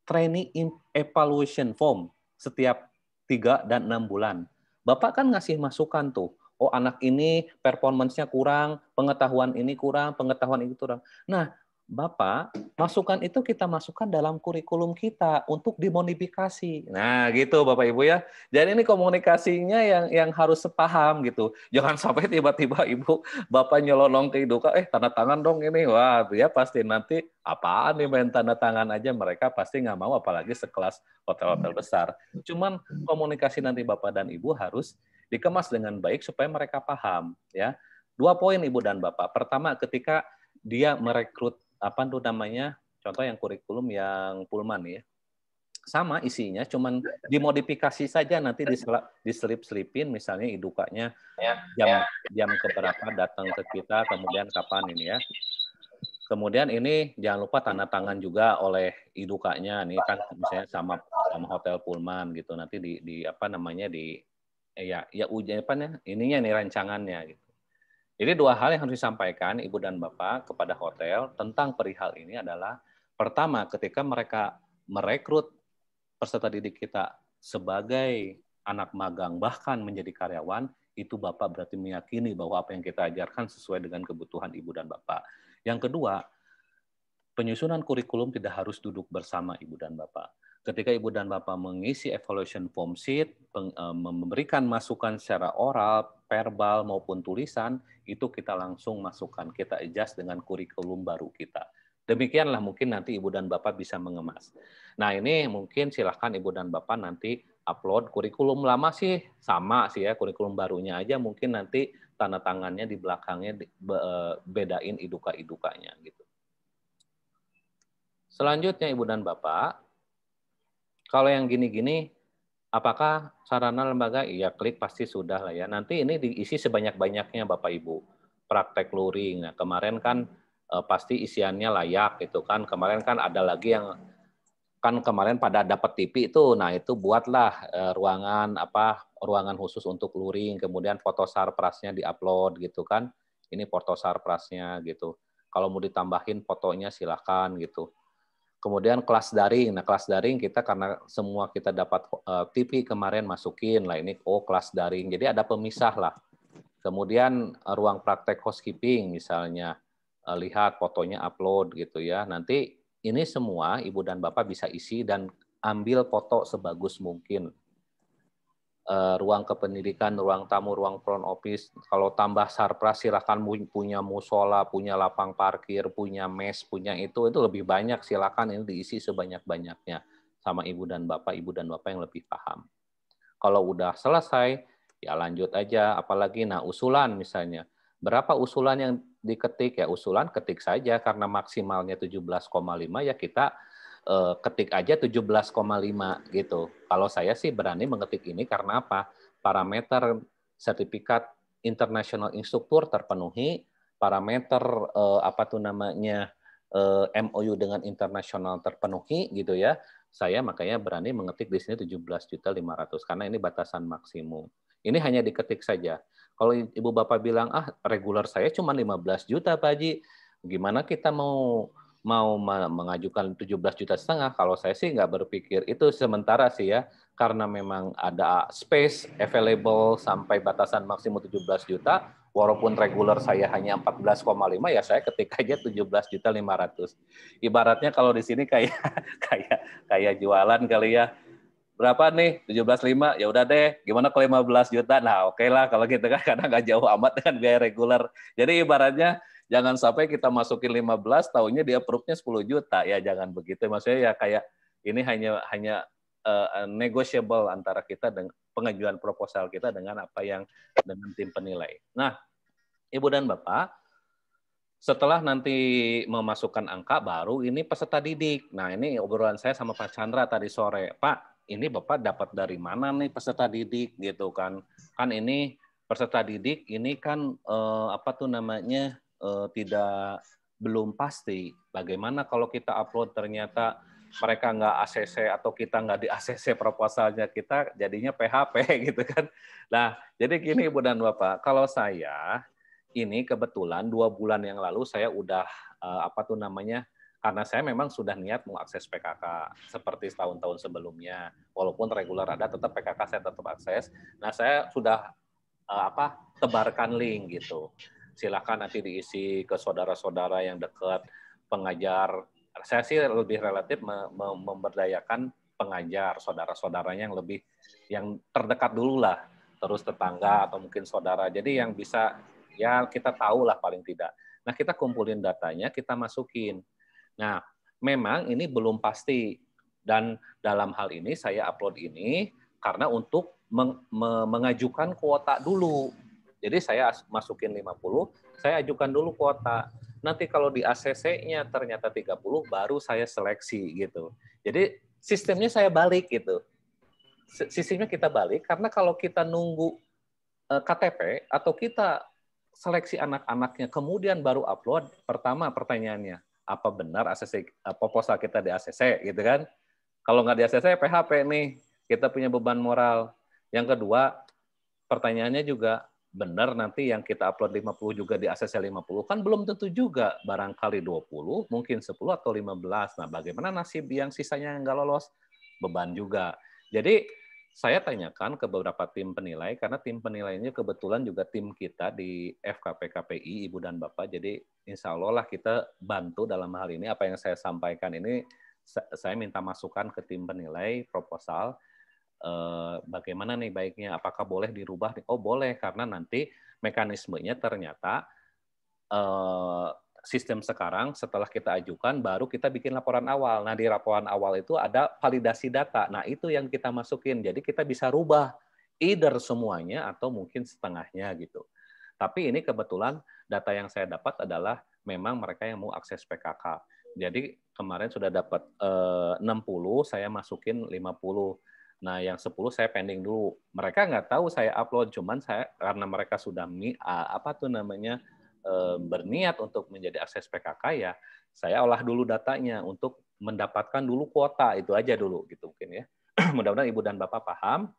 training evaluation form setiap 3 dan 6 bulan. Bapak kan ngasih masukan tuh, oh anak ini performance-nya kurang, pengetahuan ini kurang, pengetahuan itu kurang. Nah, Bapak, masukan itu kita masukkan dalam kurikulum kita untuk dimodifikasi. Nah, gitu Bapak Ibu ya. Jadi ini komunikasinya yang harus sepaham gitu. Jangan sampai tiba-tiba Ibu, Bapak nyelonong ke Iduka, tanda tangan dong ini. Wah, dia pasti nanti apaan nih main tanda tangan aja, mereka pasti nggak mau, apalagi sekelas hotel-hotel besar. Cuman komunikasi nanti Bapak dan Ibu harus dikemas dengan baik supaya mereka paham. Ya, 2 poin Ibu dan Bapak. Pertama, ketika dia merekrut contoh yang kurikulum yang Pullman ya, sama isinya, cuman dimodifikasi saja, nanti diselip-selipin, misalnya Idukanya jam keberapa datang ke kita, kemudian kapan ini ya. Kemudian ini jangan lupa tanda tangan juga oleh Idukanya, nih kan misalnya sama hotel Pullman gitu, nanti ininya nih rancangannya gitu. Jadi 2 hal yang harus disampaikan Ibu dan Bapak kepada hotel tentang perihal ini adalah, pertama, ketika mereka merekrut peserta didik kita sebagai anak magang bahkan menjadi karyawan, itu Bapak berarti meyakini bahwa apa yang kita ajarkan sesuai dengan kebutuhan Ibu dan Bapak. Yang kedua, penyusunan kurikulum tidak harus duduk bersama Ibu dan Bapak. Ketika Ibu dan Bapak mengisi evaluation form sheet, memberikan masukan secara oral, verbal maupun tulisan, itu kita langsung masukkan, kita adjust dengan kurikulum baru kita. Demikianlah mungkin nanti Ibu dan Bapak bisa mengemas. Nah ini mungkin silahkan Ibu dan Bapak nanti upload kurikulum lama sih sama sih ya, kurikulum barunya aja mungkin nanti tanda tangannya di belakangnya bedain Iduka-idukanya gitu. Selanjutnya Ibu dan Bapak, kalau yang gini-gini, apakah sarana lembaga? Iya, klik pasti sudah lah ya. Nanti ini diisi sebanyak-banyaknya Bapak Ibu. Praktek luring. Nah, kemarin kan pasti isiannya layak gitu kan. Kemarin kan ada lagi yang kan kemarin pada dapat TV itu. Nah, itu buatlah ruangan khusus untuk luring, kemudian foto sarprasnya diupload gitu kan. Ini foto sarprasnya gitu. Kalau mau ditambahin fotonya silakan gitu. Kemudian kelas daring. Nah, kelas daring kita karena semua kita dapat TV kemarin masukin lah ini kelas daring. Jadi ada pemisah lah. Kemudian ruang praktek housekeeping misalnya lihat fotonya upload gitu ya. Nanti ini semua Ibu dan Bapak bisa isi dan ambil foto sebagus mungkin. Ruang kependidikan, ruang tamu, ruang front office. Kalau tambah sarpras silakan punya musola, punya lapang parkir, punya mes, punya itu lebih banyak, silakan ini diisi sebanyak-banyaknya sama Ibu dan Bapak yang lebih paham. Kalau udah selesai, ya lanjut aja, apalagi usulan misalnya. Berapa usulan yang diketik? Ya usulan ketik saja karena maksimalnya 17,5 ya kita ketik aja 17,5 gitu. Kalau saya sih berani mengetik ini karena apa? Parameter sertifikat international instruktur terpenuhi, parameter MOU dengan internasional terpenuhi gitu ya. Saya makanya berani mengetik di sini 17.500.000 karena ini batasan maksimum. Ini hanya diketik saja. Kalau Ibu Bapak bilang, reguler saya cuma 15 juta Pak Haji, gimana kita mau mengajukan 17,5 juta? Kalau saya sih nggak berpikir itu sementara sih ya, karena memang ada space available sampai batasan maksimum 17 juta, walaupun reguler saya hanya 14,5 ya saya ketik aja 17.500.000. Ibaratnya kalau di sini kayak jualan kali ya. Berapa nih? 17,5. Ya udah deh. Gimana kalau 15 juta? Nah, oke lah kalau gitu kan karena nggak jauh amat dengan biaya reguler. Jadi ibaratnya jangan sampai kita masukin 15, tahunya dia approve-nya 10 juta. Ya jangan begitu. Maksudnya ya kayak ini hanya negotiable antara kita dengan pengajuan proposal kita dengan dengan tim penilai. Nah, Ibu dan Bapak, setelah nanti memasukkan angka baru ini peserta didik. Nah, ini obrolan saya sama Pak Chandra tadi sore. Pak, ini Bapak dapat dari mana nih peserta didik gitu kan? Kan ini peserta didik ini kan belum pasti. Bagaimana kalau kita upload ternyata mereka nggak ACC atau kita nggak di ACC proposalnya, kita jadinya PHP gitu kan. Nah, jadi gini Ibu dan Bapak, kalau saya ini kebetulan 2 bulan yang lalu saya udah karena saya memang sudah niat mau akses PKK seperti tahun-tahun sebelumnya. Walaupun reguler ada, tetap PKK saya tetap akses. Nah, saya sudah tebarkan link gitu. Silakan nanti diisi ke saudara-saudara yang dekat, pengajar. Saya sih lebih relatif memberdayakan pengajar, saudara-saudaranya yang terdekat dulu lah, terus tetangga atau mungkin saudara. Jadi yang bisa ya kita tahu lah paling tidak. Nah, kita kumpulin datanya, kita masukin. Nah, memang ini belum pasti, dan dalam hal ini saya upload ini karena untuk mengajukan kuota dulu. Jadi saya masukin 50, saya ajukan dulu kuota. Nanti kalau di ACC-nya ternyata 30, baru saya seleksi gitu. Jadi sistemnya saya balik gitu. Sistemnya kita balik, karena kalau kita nunggu KTP atau kita seleksi anak-anaknya kemudian baru upload, pertama pertanyaannya, apa benar ACC proposal kita di ACC gitu kan? Kalau nggak di ACC PHP nih, kita punya beban moral. Yang kedua, pertanyaannya juga benar nanti yang kita upload 50 juga di ACC 50, kan belum tentu juga, barangkali 20, mungkin 10 atau 15. Nah, bagaimana nasib yang sisanya yang nggak lolos? Beban juga. Jadi saya tanyakan ke beberapa tim penilai, karena tim penilainya kebetulan juga tim kita di FKP KPI, Ibu dan Bapak. Jadi insya Allah lah kita bantu dalam hal ini. Apa yang saya sampaikan ini, saya minta masukan ke tim penilai proposal. Bagaimana nih baiknya? Apakah boleh dirubah? Oh boleh, karena nanti mekanismenya ternyata sistem sekarang setelah kita ajukan baru kita bikin laporan awal. Nah, di laporan awal itu ada validasi data. Nah, itu yang kita masukin. Jadi kita bisa rubah either semuanya atau mungkin setengahnya gitu. Tapi ini kebetulan data yang saya dapat adalah memang mereka yang mau akses PKK. Jadi kemarin sudah dapat 60, saya masukin 50. Nah, yang 10 saya pending dulu. Mereka nggak tahu saya upload, cuman saya karena mereka sudah berniat untuk menjadi akses PKK, ya saya olah dulu datanya untuk mendapatkan dulu kuota, itu aja dulu gitu mungkin ya. Mudah-mudahan Ibu dan Bapak paham.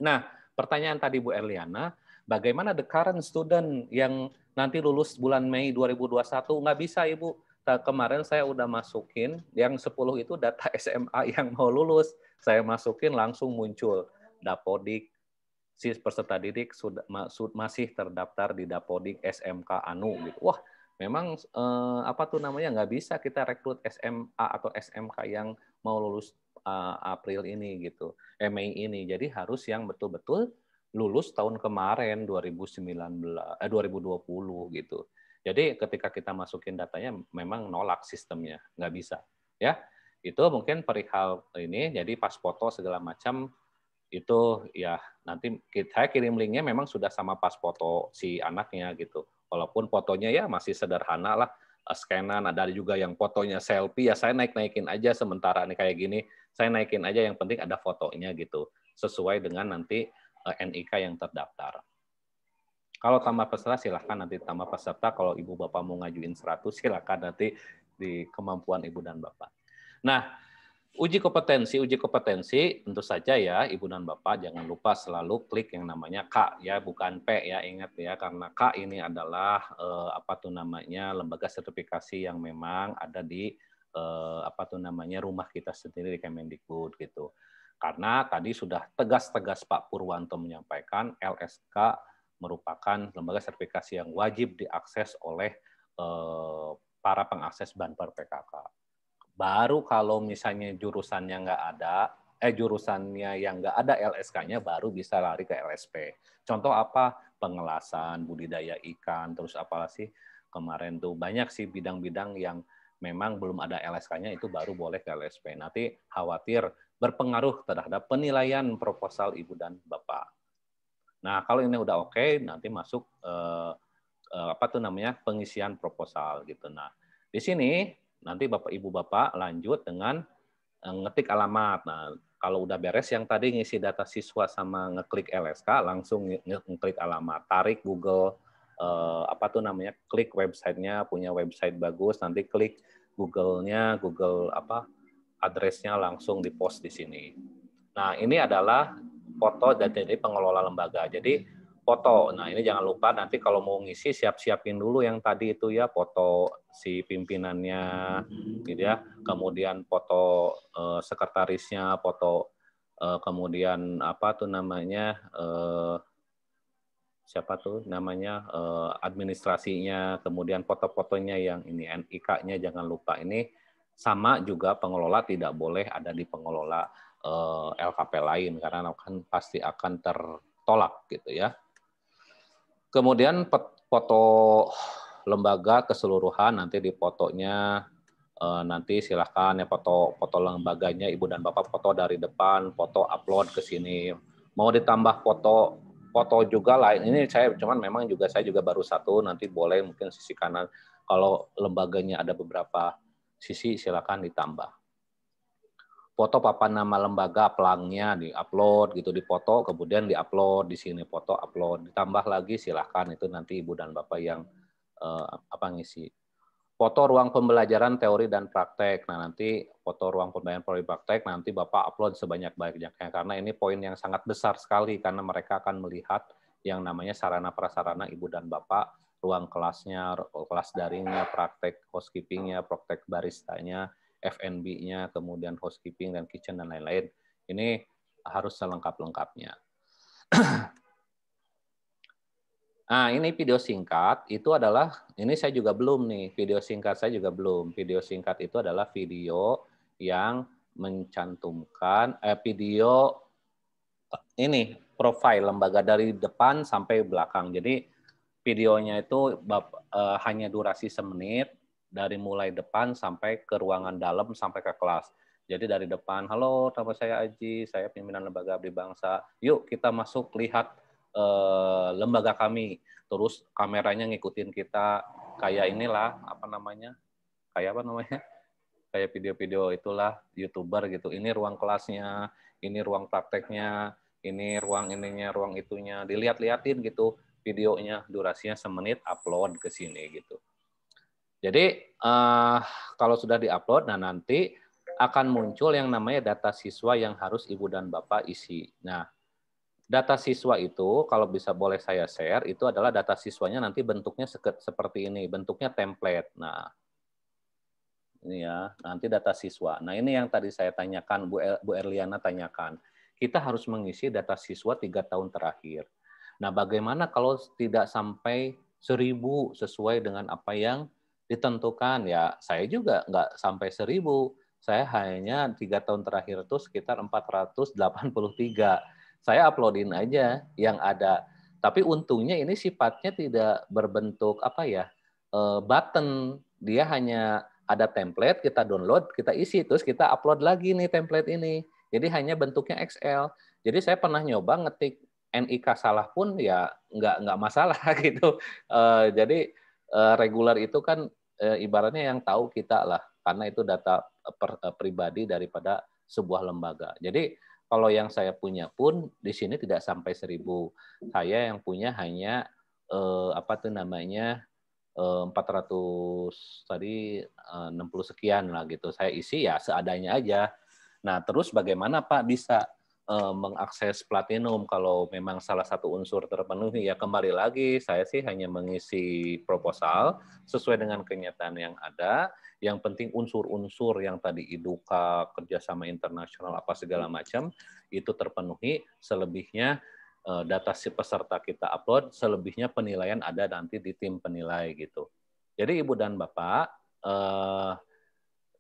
Nah, pertanyaan tadi Bu Erliana, bagaimana the current student yang nanti lulus bulan Mei 2021? Nggak bisa Ibu. Kemarin saya udah masukin yang 10 itu data SMA yang mau lulus, saya masukin langsung muncul Dapodik, si peserta didik masih terdaftar di Dapodik SMK Anu gitu. Wah, memang nggak bisa kita rekrut SMA atau SMK yang mau lulus April ini gitu, Mei ini. Jadi harus yang betul-betul lulus tahun kemarin 2020 gitu. Jadi ketika kita masukin datanya memang nolak sistemnya, nggak bisa. Ya, itu mungkin perihal ini. Jadi pas foto segala macam itu ya nanti saya kirim linknya memang sudah sama pas foto si anaknya gitu. Walaupun fotonya ya masih sederhana lah, scanan, ada juga yang fotonya selfie, ya saya naikin aja sementara nih kayak gini, saya naikin aja, yang penting ada fotonya gitu, sesuai dengan nanti NIK yang terdaftar. Kalau tambah peserta silahkan nanti tambah peserta, kalau Ibu Bapak mau ngajuin 100 silahkan nanti di kemampuan Ibu dan Bapak. Nah, uji kompetensi tentu saja ya Ibu dan Bapak jangan lupa selalu klik yang namanya K ya, bukan P ya, ingat ya, karena K ini adalah lembaga sertifikasi yang memang ada di rumah kita sendiri di Kemendikbud gitu. Karena tadi sudah tegas-tegas Pak Purwanto menyampaikan LSK merupakan lembaga sertifikasi yang wajib diakses oleh para pengakses Banper PKK. Baru kalau misalnya jurusannya yang nggak ada LSK-nya baru bisa lari ke LSP. Contoh apa? Pengelasan, budidaya ikan, terus apa sih kemarin tuh banyak sih bidang-bidang yang memang belum ada LSK-nya, itu baru boleh ke LSP. Nanti khawatir berpengaruh terhadap penilaian proposal Ibu dan Bapak. Nah, kalau ini udah oke, nanti masuk pengisian proposal gitu. Nah, di sini nanti Bapak Ibu Bapak lanjut dengan ngetik alamat. Nah, kalau udah beres yang tadi ngisi data siswa sama ngeklik LSK, langsung ngeklik alamat, tarik Google apa tuh namanya, klik websitenya, punya website bagus, nanti klik Google-nya, Google apa address-nya langsung di-post di sini. Nah, ini adalah foto dari pengelola lembaga. Jadi foto. Nah, ini jangan lupa nanti kalau mau ngisi siap-siapin dulu yang tadi itu ya, foto si pimpinannya gitu ya. Kemudian foto sekretarisnya, foto kemudian apa tuh namanya siapa tuh namanya administrasinya, kemudian foto-fotonya yang ini NIK-nya jangan lupa. Ini sama juga pengelola tidak boleh ada di pengelola LKP lain karena pasti akan tertolak gitu ya. Kemudian foto lembaga keseluruhan nanti di fotonya nanti silahkan ya foto lembaganya Ibu dan Bapak foto dari depan, foto upload ke sini. Mau ditambah foto juga lain. Ini saya cuman memang juga saya juga baru satu, nanti boleh mungkin sisi kanan. Kalau lembaganya ada beberapa sisi silakan ditambah. Foto papan nama lembaga, pelangnya di-upload gitu, dipoto, kemudian di-upload di sini foto upload, ditambah lagi silahkan itu nanti Ibu dan Bapak yang ngisi. Foto ruang pembelajaran teori dan praktek. Nah, nanti foto ruang pembelajaran teori praktek nanti Bapak upload sebanyak-banyaknya karena ini poin yang sangat besar sekali karena mereka akan melihat yang namanya sarana prasarana Ibu dan Bapak, ruang kelasnya, kelas daringnya, praktek housekeepingnya, praktek baristanya, F&B-nya, kemudian housekeeping dan kitchen dan lain-lain. Ini harus selengkap-lengkapnya. Nah, ini video singkat, itu adalah, ini saya juga belum nih, video singkat saya juga belum. Video singkat itu adalah video yang mencantumkan, video ini, profil lembaga dari depan sampai belakang. Jadi, videonya itu hanya durasi semenit, dari mulai depan sampai ke ruangan dalam, sampai ke kelas. Jadi dari depan, halo, nama saya Aji, saya pimpinan lembaga Abdi Bangsa. Yuk kita masuk lihat lembaga kami. Terus kameranya ngikutin kita kayak inilah kayak video-video itulah YouTuber gitu. Ini ruang kelasnya, ini ruang prakteknya, ini ruang ininya, ruang itunya. Dilihat-liatin gitu videonya, durasinya semenit, upload ke sini gitu. Jadi kalau sudah diupload, nah nanti akan muncul yang namanya data siswa yang harus Ibu dan Bapak isi. Nah, data siswa itu kalau bisa boleh saya share, itu adalah data siswanya nanti bentuknya seperti ini, bentuknya template. Nah, ini ya, nanti data siswa. Nah, ini yang tadi saya tanyakan, Bu Erliana tanyakan. Kita harus mengisi data siswa 3 tahun terakhir. Nah, bagaimana kalau tidak sampai 1000 sesuai dengan apa yang ditentukan? Ya, saya juga nggak sampai 1000. Saya hanya 3 tahun terakhir itu sekitar 483. Saya uploadin aja yang ada. Tapi untungnya ini sifatnya tidak berbentuk button. Dia hanya ada template, kita download, kita isi, terus kita upload lagi nih template ini. Jadi hanya bentuknya Excel. Jadi saya pernah nyoba ngetik NIK salah pun ya nggak masalah gitu. Jadi regular itu kan ibaratnya yang tahu kita lah, karena itu data pribadi daripada sebuah lembaga. Jadi kalau yang saya punya pun di sini tidak sampai 1000. Saya yang punya hanya 400 tadi 60 sekian lah gitu. Saya isi ya seadanya aja. Nah, terus bagaimana Pak bisa mengakses platinum kalau memang salah satu unsur terpenuhi? Ya kembali lagi saya sih hanya mengisi proposal sesuai dengan kenyataan yang ada. Yang penting unsur-unsur yang tadi IDUKA, kerjasama internasional apa segala macam itu terpenuhi. Selebihnya data si peserta kita upload, selebihnya penilaian ada nanti di tim penilai gitu. Jadi Ibu dan Bapak,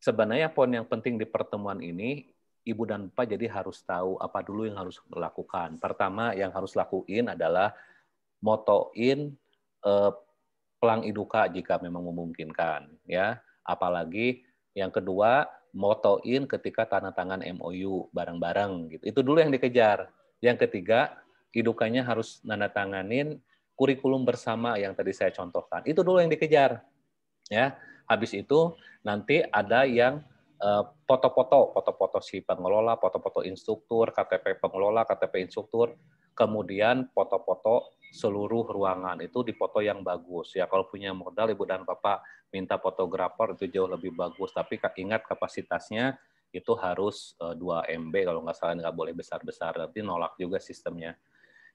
sebenarnya poin yang penting di pertemuan ini, Ibu dan Bapak jadi harus tahu apa dulu yang harus dilakukan. Pertama yang harus lakuin adalah motoin pelang IDUKA jika memang memungkinkan, ya. Apalagi yang kedua, motoin ketika tanda tangan MOU bareng-bareng gitu. Itu dulu yang dikejar. Yang ketiga, IDUKA-nya harus nanda tanganin kurikulum bersama yang tadi saya contohkan. Itu dulu yang dikejar. Ya, habis itu nanti ada yang foto-foto si pengelola, foto-foto instruktur, KTP pengelola, KTP instruktur, kemudian foto-foto seluruh ruangan itu dipoto yang bagus. Ya kalau punya modal Ibu dan Bapak minta fotografer itu jauh lebih bagus. Tapi ingat kapasitasnya itu harus 2 MB kalau nggak salah, nggak boleh besar-besar. Nanti nolak juga sistemnya.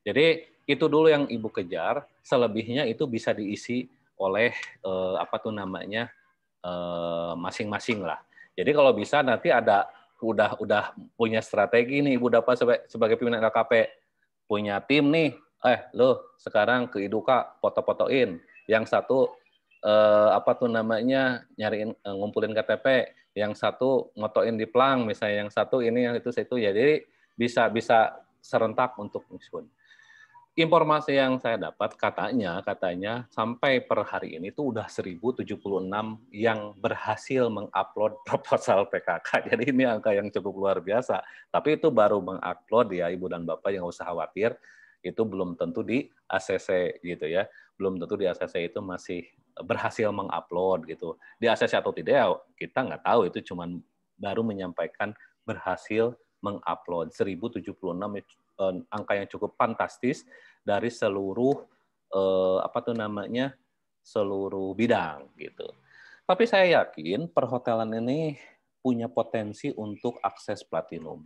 Jadi itu dulu yang Ibu kejar. Selebihnya itu bisa diisi oleh masing-masing lah. Jadi kalau bisa nanti ada udah punya strategi nih Ibu dapat sebagai pimpinan LKP, punya tim nih, lo sekarang ke Iduka foto-fotoin, yang satu nyariin ngumpulin KTP, yang satu motoin di Plang misalnya, yang satu ini yang itu ya. Jadi bisa serentak untuk nyusun. Informasi yang saya dapat katanya sampai per hari ini tuh udah 1076 yang berhasil mengupload proposal PKK. Jadi ini angka yang cukup luar biasa. Tapi itu baru mengupload ya Ibu dan Bapak, yang usah khawatir. Itu belum tentu di ACC gitu ya. Belum tentu di ACC itu masih berhasil mengupload gitu. Di ACC atau tidak ya kita nggak tahu, itu cuman baru menyampaikan berhasil mengupload 1076, angka yang cukup fantastis dari seluruh seluruh bidang gitu. Tapi saya yakin perhotelan ini punya potensi untuk akses platinum.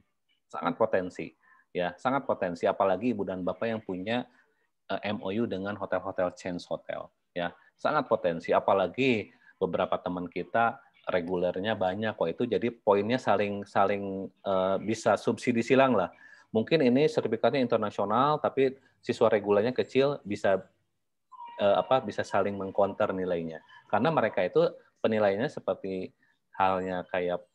Sangat potensi. Ya, sangat potensi, apalagi Ibu dan Bapak yang punya MOU dengan hotel-hotel chains hotel, ya. Sangat potensi, apalagi beberapa teman kita regulernya banyak kok, itu jadi poinnya saling bisa subsidi silang lah. Mungkin ini sertifikatnya internasional tapi siswa regulernya kecil, bisa bisa saling mengcounter nilainya. Karena mereka itu penilaiannya seperti halnya kayak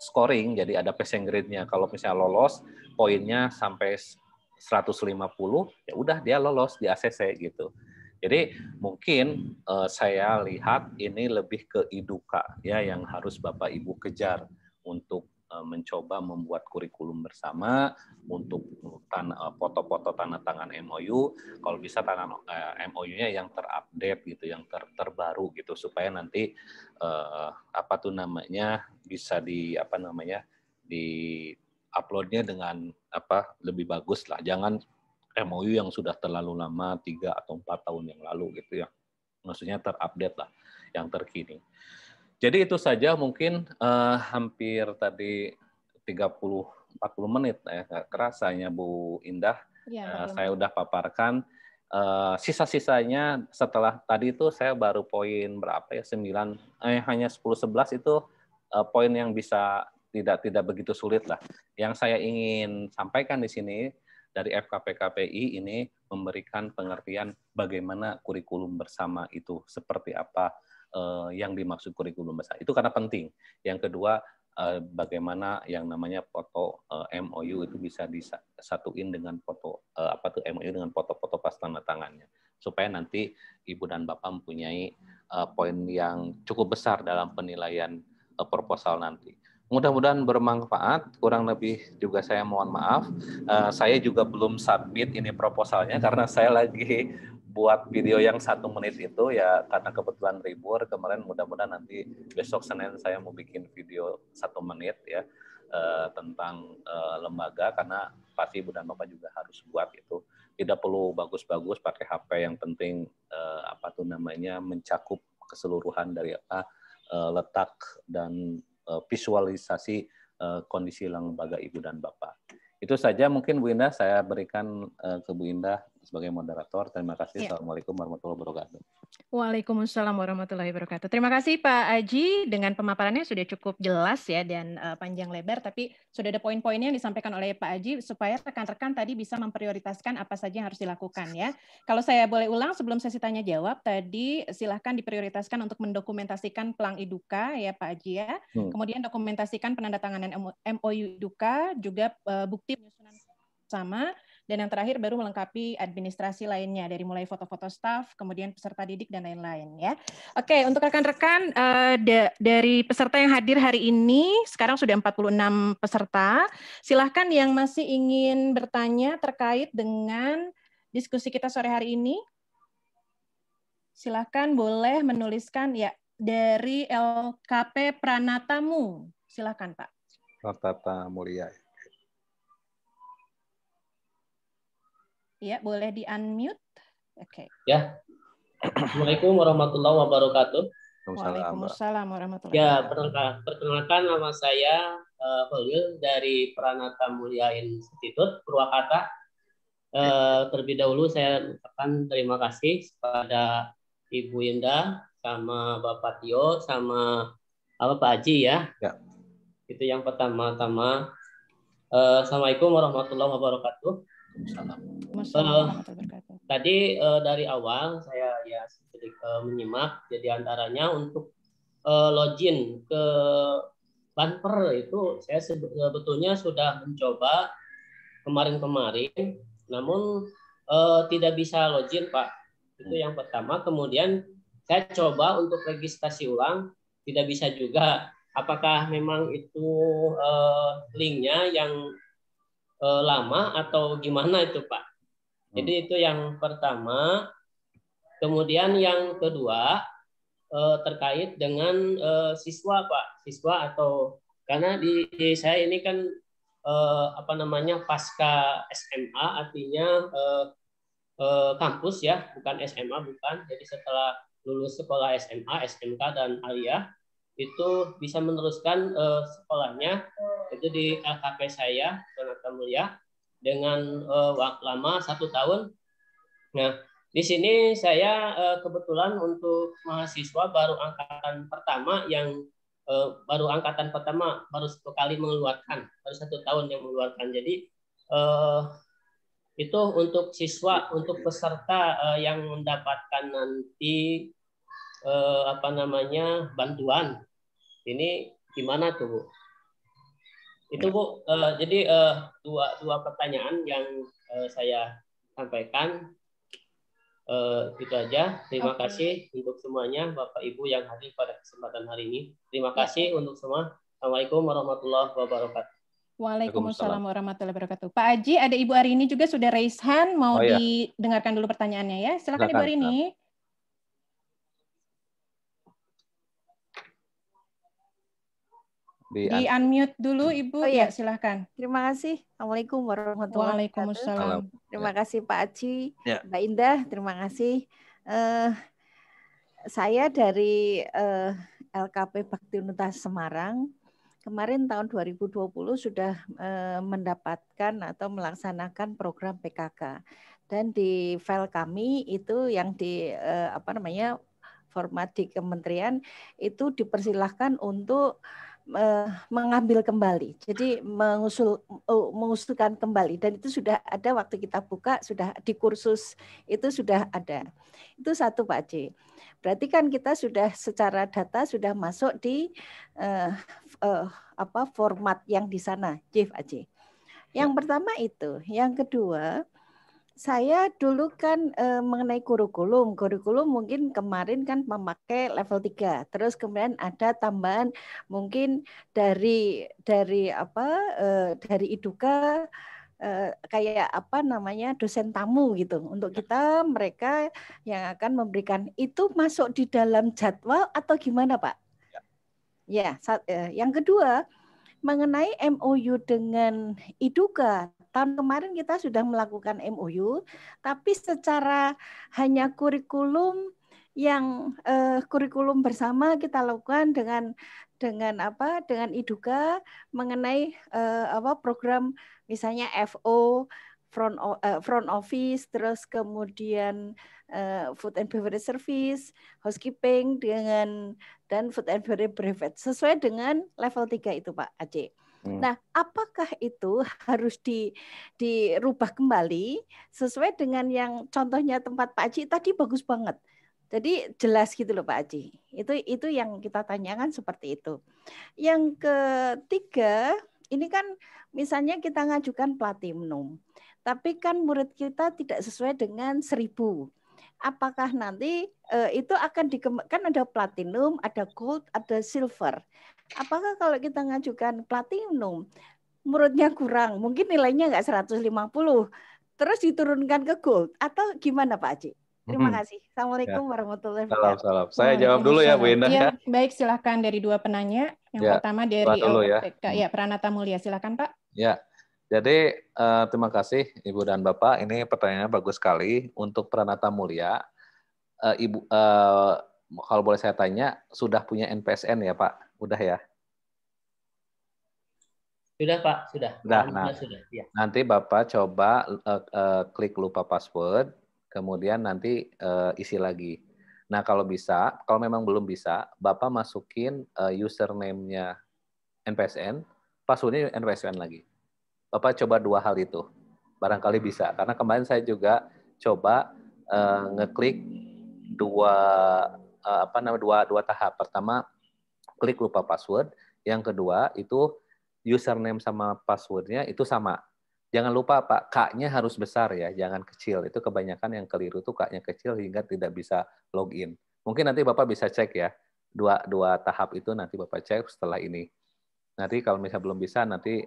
scoring, jadi ada passing grade-nya. Kalau misalnya lolos, poinnya sampai 150, ya udah dia lolos di ACC gitu. Jadi mungkin saya lihat ini lebih ke Iduka ya, yang harus Bapak Ibu kejar untuk mencoba membuat kurikulum bersama, untuk foto-foto tanda tangan MOU, kalau bisa MOU-nya yang terupdate gitu, yang terbaru gitu, supaya nanti bisa di uploadnya dengan lebih bagus lah. Jangan MOU yang sudah terlalu lama 3 atau 4 tahun yang lalu gitu ya. Maksudnya terupdate lah, yang terkini. Jadi itu saja mungkin hampir tadi 30-40 menit ya, nggak kerasanya Bu Indah. Ya, saya udah paparkan. Sisa-sisanya setelah tadi itu saya baru poin berapa ya, 9, hanya 10-11 itu poin yang bisa tidak begitu sulit lah. Yang saya ingin sampaikan di sini dari FKP-KPI ini memberikan pengertian bagaimana kurikulum bersama itu seperti apa, yang dimaksud kurikulum bersama itu karena penting. Yang kedua, bagaimana yang namanya foto MOU itu bisa disatuin dengan foto MOU dengan foto-foto pas tanda tangannya, supaya nanti Ibu dan Bapak mempunyai poin yang cukup besar dalam penilaian proposal nanti. Mudah-mudahan bermanfaat. Kurang lebih juga saya mohon maaf. Saya juga belum submit ini proposalnya karena saya lagi buat video yang 1 menit itu ya, karena kebetulan libur kemarin. Mudah-mudahan nanti besok Senin saya mau bikin video 1 menit ya, tentang lembaga, karena pasti Ibu dan Bapak juga harus buat itu. Tidak perlu bagus-bagus pakai HP, yang penting mencakup keseluruhan dari letak dan visualisasi kondisi lembaga Ibu dan Bapak. Itu saja mungkin Bu Indah, saya berikan ke Bu Indah sebagai moderator. Terima kasih. Ya. Assalamualaikum warahmatullahi wabarakatuh.
Waalaikumsalam warahmatullahi wabarakatuh. Terima kasih Pak Aji, dengan pemaparannya sudah cukup jelas ya dan panjang lebar, tapi sudah ada poin-poinnya yang disampaikan oleh Pak Aji supaya rekan-rekan tadi bisa memprioritaskan apa saja yang harus dilakukan ya. Kalau saya boleh ulang sebelum sesi tanya jawab, tadi silahkan diprioritaskan untuk mendokumentasikan Plang Iduka ya Pak Aji ya. Kemudian dokumentasikan penandatanganan MOU Iduka, juga bukti penyusunan sama, dan yang terakhir baru melengkapi administrasi lainnya dari mulai foto-foto staf, kemudian peserta didik dan lain-lain ya. Oke, untuk rekan-rekan dari peserta yang hadir hari ini sekarang sudah 46 peserta. Silahkan yang masih ingin bertanya terkait dengan diskusi kita sore hari ini. Silahkan boleh menuliskan ya dari LKP Pranatamu. Silahkan Pak.
Pratata Mulia.
Ya, boleh di-unmute. Oke.
Ya. Assalamualaikum warahmatullahi wabarakatuh.
Waalaikumsalam warahmatullahi
Ya,
wabarakatuh.
perkenalkan nama saya Holil dari Pranata Mulia Institute Purwakarta. Terlebih dahulu saya ucapkan terima kasih kepada Ibu Indah sama Bapak Tio sama Pak Haji ya. Itu yang pertama-tama. Assalamualaikum warahmatullahi wabarakatuh. Tadi dari awal saya ya sedikit menyimak, jadi antaranya untuk login ke Banper itu saya sebetulnya sudah mencoba kemarin-kemarin, namun tidak bisa login Pak. Itu yang pertama. Kemudian saya coba untuk registrasi ulang, tidak bisa juga. Apakah memang itu linknya yang lama atau gimana itu Pak? Jadi itu yang pertama. Kemudian yang kedua terkait dengan siswa Pak, siswa atau karena di saya ini kan pasca SMA, artinya kampus ya, bukan SMA bukan. Jadi setelah lulus sekolah SMA, SMK dan aliyah itu bisa meneruskan sekolahnya itu di LKP saya Pranata Mulia dengan waktu lama 1 tahun. Nah, di sini saya kebetulan untuk mahasiswa baru angkatan pertama yang baru 1 kali mengeluarkan, baru 1 tahun yang mengeluarkan. Jadi itu untuk siswa, untuk peserta yang mendapatkan nanti bantuan. Ini gimana tuh Bu? Itu Bu. Jadi dua pertanyaan yang saya sampaikan. Itu aja. Terima kasih untuk semuanya Bapak Ibu yang hadir pada kesempatan hari ini. Terima kasih untuk semua. Assalamualaikum warahmatullahi wabarakatuh.
Waalaikumsalam warahmatullahi wabarakatuh. Pak Haji, ada Ibu Arini juga sudah raise hand, mau didengarkan dulu pertanyaannya ya. Silakan Ibu Arini. Di unmute dulu Ibu. Ya, silahkan.
Terima kasih. Assalamualaikum warahmatullahi wabarakatuh.
Waalaikumsalam.
Terima kasih Pak Haji, Mbak Indah. Terima kasih. Saya dari LKP Bakti Universitas Semarang. Kemarin tahun 2020 sudah mendapatkan atau melaksanakan program PKK. Dan di file kami itu yang di format di kementerian itu dipersilahkan untuk mengambil kembali, jadi mengusulkan kembali, dan itu sudah ada waktu kita buka, sudah di kursus itu sudah ada. Itu satu Pak Haji. Berarti kan kita sudah secara data sudah masuk di format yang di sana, Pak Haji. Yang pertama itu, yang kedua. Saya dulu kan mengenai kurikulum mungkin kemarin kan memakai level 3. Terus kemudian ada tambahan mungkin dari Iduka kayak dosen tamu gitu untuk mereka yang akan memberikan. Itu masuk di dalam jadwal atau gimana Pak? Ya, yang kedua mengenai MOU dengan Iduka. Tahun kemarin kita sudah melakukan MOU, tapi secara hanya kurikulum yang kurikulum bersama kita lakukan dengan Iduka mengenai program misalnya FO, front office, terus kemudian food and beverage service, housekeeping dan food and beverage brevet sesuai dengan level 3 itu Pak Haji. Nah, apakah itu harus dirubah kembali sesuai dengan yang contohnya tempat Pak Haji tadi bagus banget. Jadi jelas gitu loh Pak Haji. Itu yang kita tanyakan seperti itu. Yang ketiga, ini kan misalnya kita ngajukan platinum. Tapi kan murid kita tidak sesuai dengan 1.000. Apakah nanti itu akan kan ada platinum, ada gold, ada silver. Apakah kalau kita ngajukan platinum, muridnya kurang, mungkin nilainya nggak 150, terus diturunkan ke gold, atau gimana Pak Haji? Terima kasih. Assalamualaikum warahmatullahi wabarakatuh.
Salam. Saya jawab dulu ya Bu Indah ya.
Baik, silakan dari dua penanya. Yang pertama dari LPK, Pranata Mulia, silakan Pak.
Ya, Jadi terima kasih Ibu dan Bapak. Ini pertanyaannya bagus sekali. Untuk Pranata Mulia, Ibu kalau boleh saya tanya, sudah punya NPSN ya Pak? Udah ya?
Sudah Pak, sudah.
Sudah. Nah,
sudah. Ya.
nanti Bapak coba klik lupa password, kemudian nanti isi lagi. Nah, kalau bisa, kalau memang belum bisa, Bapak masukin username-nya NPSN, password-nya NPSN lagi. Bapak coba 2 hal itu. Barangkali bisa. Karena kemarin saya juga coba ngeklik dua tahap. Pertama, klik lupa password. Yang kedua, itu username sama password-nya itu sama. Jangan lupa Pak, K-nya harus besar ya, jangan kecil. Itu kebanyakan yang keliru tuh K-nya kecil hingga tidak bisa login. Mungkin nanti Bapak bisa cek ya, dua tahap itu nanti Bapak cek setelah ini. Nanti kalau misalnya belum bisa, nanti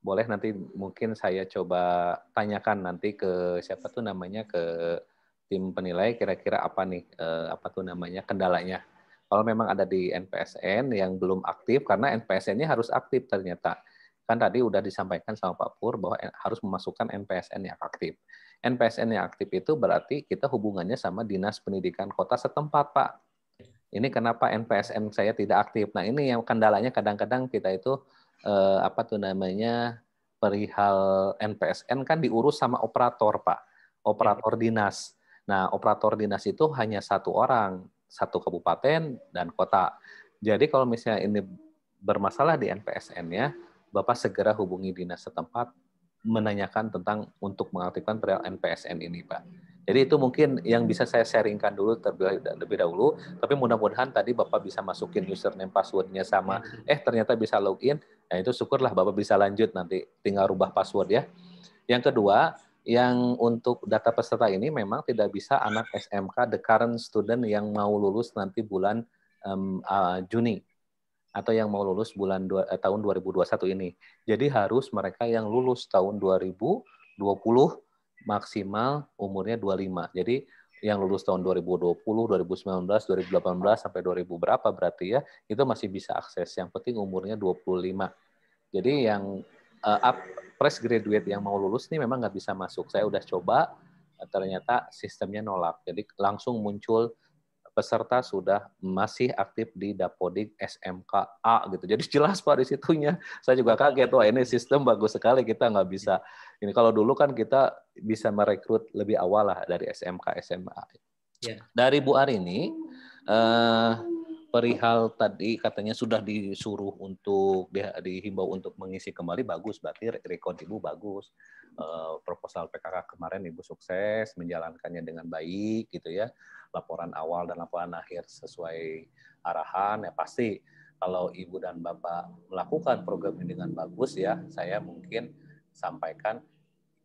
boleh nanti mungkin saya coba tanyakan nanti ke siapa tuh namanya, ke tim penilai kira-kira apa nih, apa tuh namanya kendalanya. Kalau memang ada di NPSN yang belum aktif, karena NPSN-nya harus aktif ternyata. Kan tadi udah disampaikan sama Pak Pur bahwa harus memasukkan NPSN yang aktif. NPSN yang aktif itu berarti kita hubungannya sama Dinas Pendidikan Kota setempat, Pak. Ini kenapa NPSN saya tidak aktif. Nah, ini yang kendalanya kadang-kadang kita itu apa tuh namanya, perihal NPSN kan diurus sama operator, Pak. Operator dinas. Nah, operator dinas itu hanya 1 orang, 1 kabupaten dan kota. Jadi kalau misalnya ini bermasalah di NPSN-nya, Bapak segera hubungi dinas setempat menanyakan tentang untuk mengaktifkan perihal NPSN ini, Pak. Jadi itu mungkin yang bisa saya sharingkan dulu terlebih dahulu, tapi mudah-mudahan tadi Bapak bisa masukin username password-nya sama, ternyata bisa login, nah itu syukurlah Bapak bisa lanjut nanti, tinggal rubah password ya. Yang kedua, yang untuk data peserta ini memang tidak bisa anak SMK, the current student yang mau lulus nanti bulan Juni, atau yang mau lulus tahun 2021 ini. Jadi harus mereka yang lulus tahun 2020 maksimal umurnya 25. Jadi yang lulus tahun 2020, 2019, 2018 sampai 2000 berapa berarti ya, itu masih bisa akses. Yang penting umurnya 25. Jadi yang fresh graduate yang mau lulus ini memang nggak bisa masuk. Saya udah coba, ternyata sistemnya nolak. Jadi langsung muncul peserta sudah masih aktif di Dapodik SMK A gitu. Jadi jelas Pak di situnya. Saya juga kaget, wah ini sistem bagus sekali, kita nggak bisa. Ini kalau dulu kan kita bisa merekrut lebih awal lah dari SMK, SMA. Yeah. Dari Bu Arini, perihal tadi katanya sudah disuruh untuk dihimbau untuk mengisi kembali, bagus, berarti rekod Ibu bagus. Proposal PKK kemarin Ibu sukses menjalankannya dengan baik gitu ya. Laporan awal dan laporan akhir sesuai arahan, ya pasti kalau Ibu dan Bapak melakukan program ini dengan bagus ya, saya mungkin sampaikan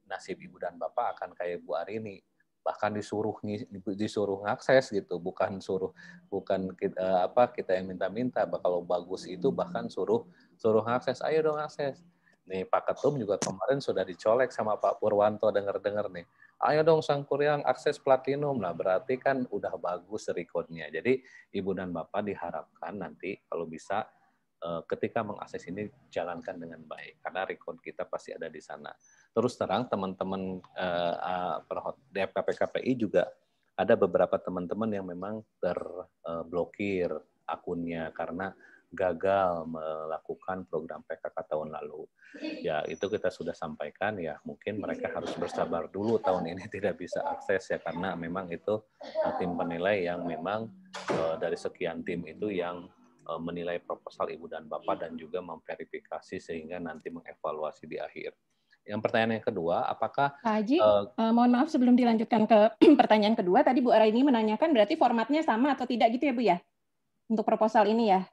nasib Ibu dan Bapak akan kayak Bu Arini, bahkan disuruh ngakses gitu, bukan kita yang minta-minta. Kalau bagus itu bahkan suruh ngakses, ayo dong akses. Nih Pak Ketum juga kemarin sudah dicolek sama Pak Purwanto, dengar nih. Ayo dong Sangkuriang akses platinum. Nah, berarti kan udah bagus rekodnya. Jadi Ibu dan Bapak diharapkan nanti kalau bisa ketika mengakses ini jalankan dengan baik. Karena rekod kita pasti ada di sana. Terus terang teman-teman DFKPKPI juga ada beberapa teman-teman yang memang terblokir akunnya karena gagal melakukan program PKK tahun lalu. Ya, itu kita sudah sampaikan ya, mungkin mereka harus bersabar dulu tahun ini tidak bisa akses ya, karena memang itu tim penilai yang memang dari sekian tim itu yang menilai proposal Ibu dan Bapak dan juga memverifikasi sehingga nanti mengevaluasi di akhir. Yang pertanyaan yang kedua, apakah
Pak Haji, mohon maaf sebelum dilanjutkan ke pertanyaan kedua, tadi Bu Arini menanyakan berarti formatnya sama atau tidak gitu ya Bu ya? Untuk proposal ini ya?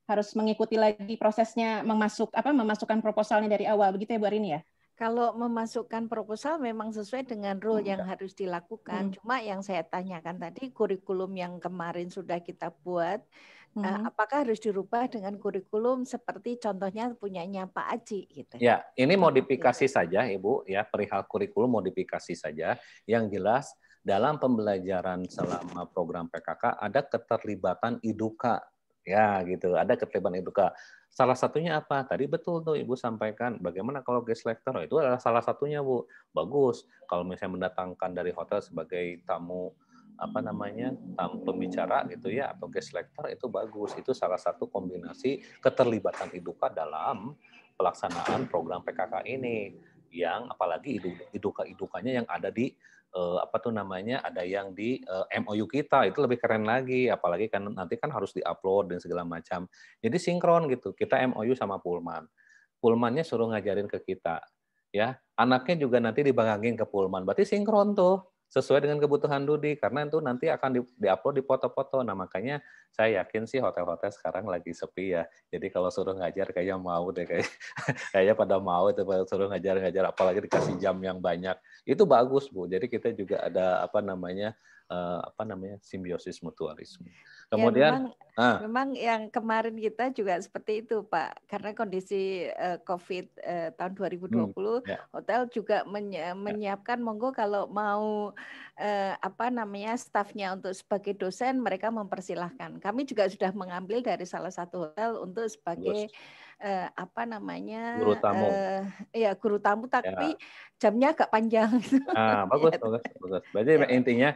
Harus mengikuti lagi prosesnya memasukkan proposalnya dari awal, begitu ya Bu Arini ya?
Kalau memasukkan proposal memang sesuai dengan rule yang harus dilakukan. Cuma yang saya tanyakan tadi, kurikulum yang kemarin sudah kita buat, apakah harus dirubah dengan kurikulum seperti contohnya punyanya Pak Aji gitu?
Ya, ini modifikasi saja Ibu ya, perihal kurikulum modifikasi saja. Yang jelas dalam pembelajaran selama program PKK ada keterlibatan IDUKA Ya, gitu. Ada keterlibatan Eduka. Salah satunya apa? Tadi betul tuh Ibu sampaikan. Bagaimana kalau guest lecturer? Itu adalah salah satunya, Bu. Bagus. Kalau misalnya mendatangkan dari hotel sebagai tamu tamu pembicara gitu ya, atau guest lecturer, itu bagus. Itu salah satu kombinasi keterlibatan Eduka dalam pelaksanaan program PKK ini. Yang apalagi Edukanya yang ada di ada yang di MOU kita, itu lebih keren lagi, apalagi kan nanti kan harus diupload dan segala macam. Jadi sinkron gitu. Kita MOU sama Pullman. Pullmannya suruh ngajarin ke kita, ya. Anaknya juga nanti dibangangin ke Pullman. Berarti sinkron tuh, sesuai dengan kebutuhan Dudi, karena itu nanti akan diupload di foto-foto. Nah, makanya saya yakin sih hotel-hotel sekarang lagi sepi ya. Jadi kalau suruh ngajar kayaknya mau deh, kayaknya pada mau itu suruh ngajar-ngajar, apalagi dikasih jam yang banyak. Itu bagus, Bu. Jadi kita juga ada simbiosis mutualisme. Kemudian
memang yang kemarin kita juga seperti itu, Pak. Karena kondisi COVID tahun 2020, hotel juga menyiapkan monggo kalau mau stafnya untuk sebagai dosen, mereka mempersilahkan. Kami juga sudah mengambil dari salah satu hotel untuk sebagai
guru tamu.
Guru tamu, tapi jamnya agak panjang.
Bagus. Berarti intinya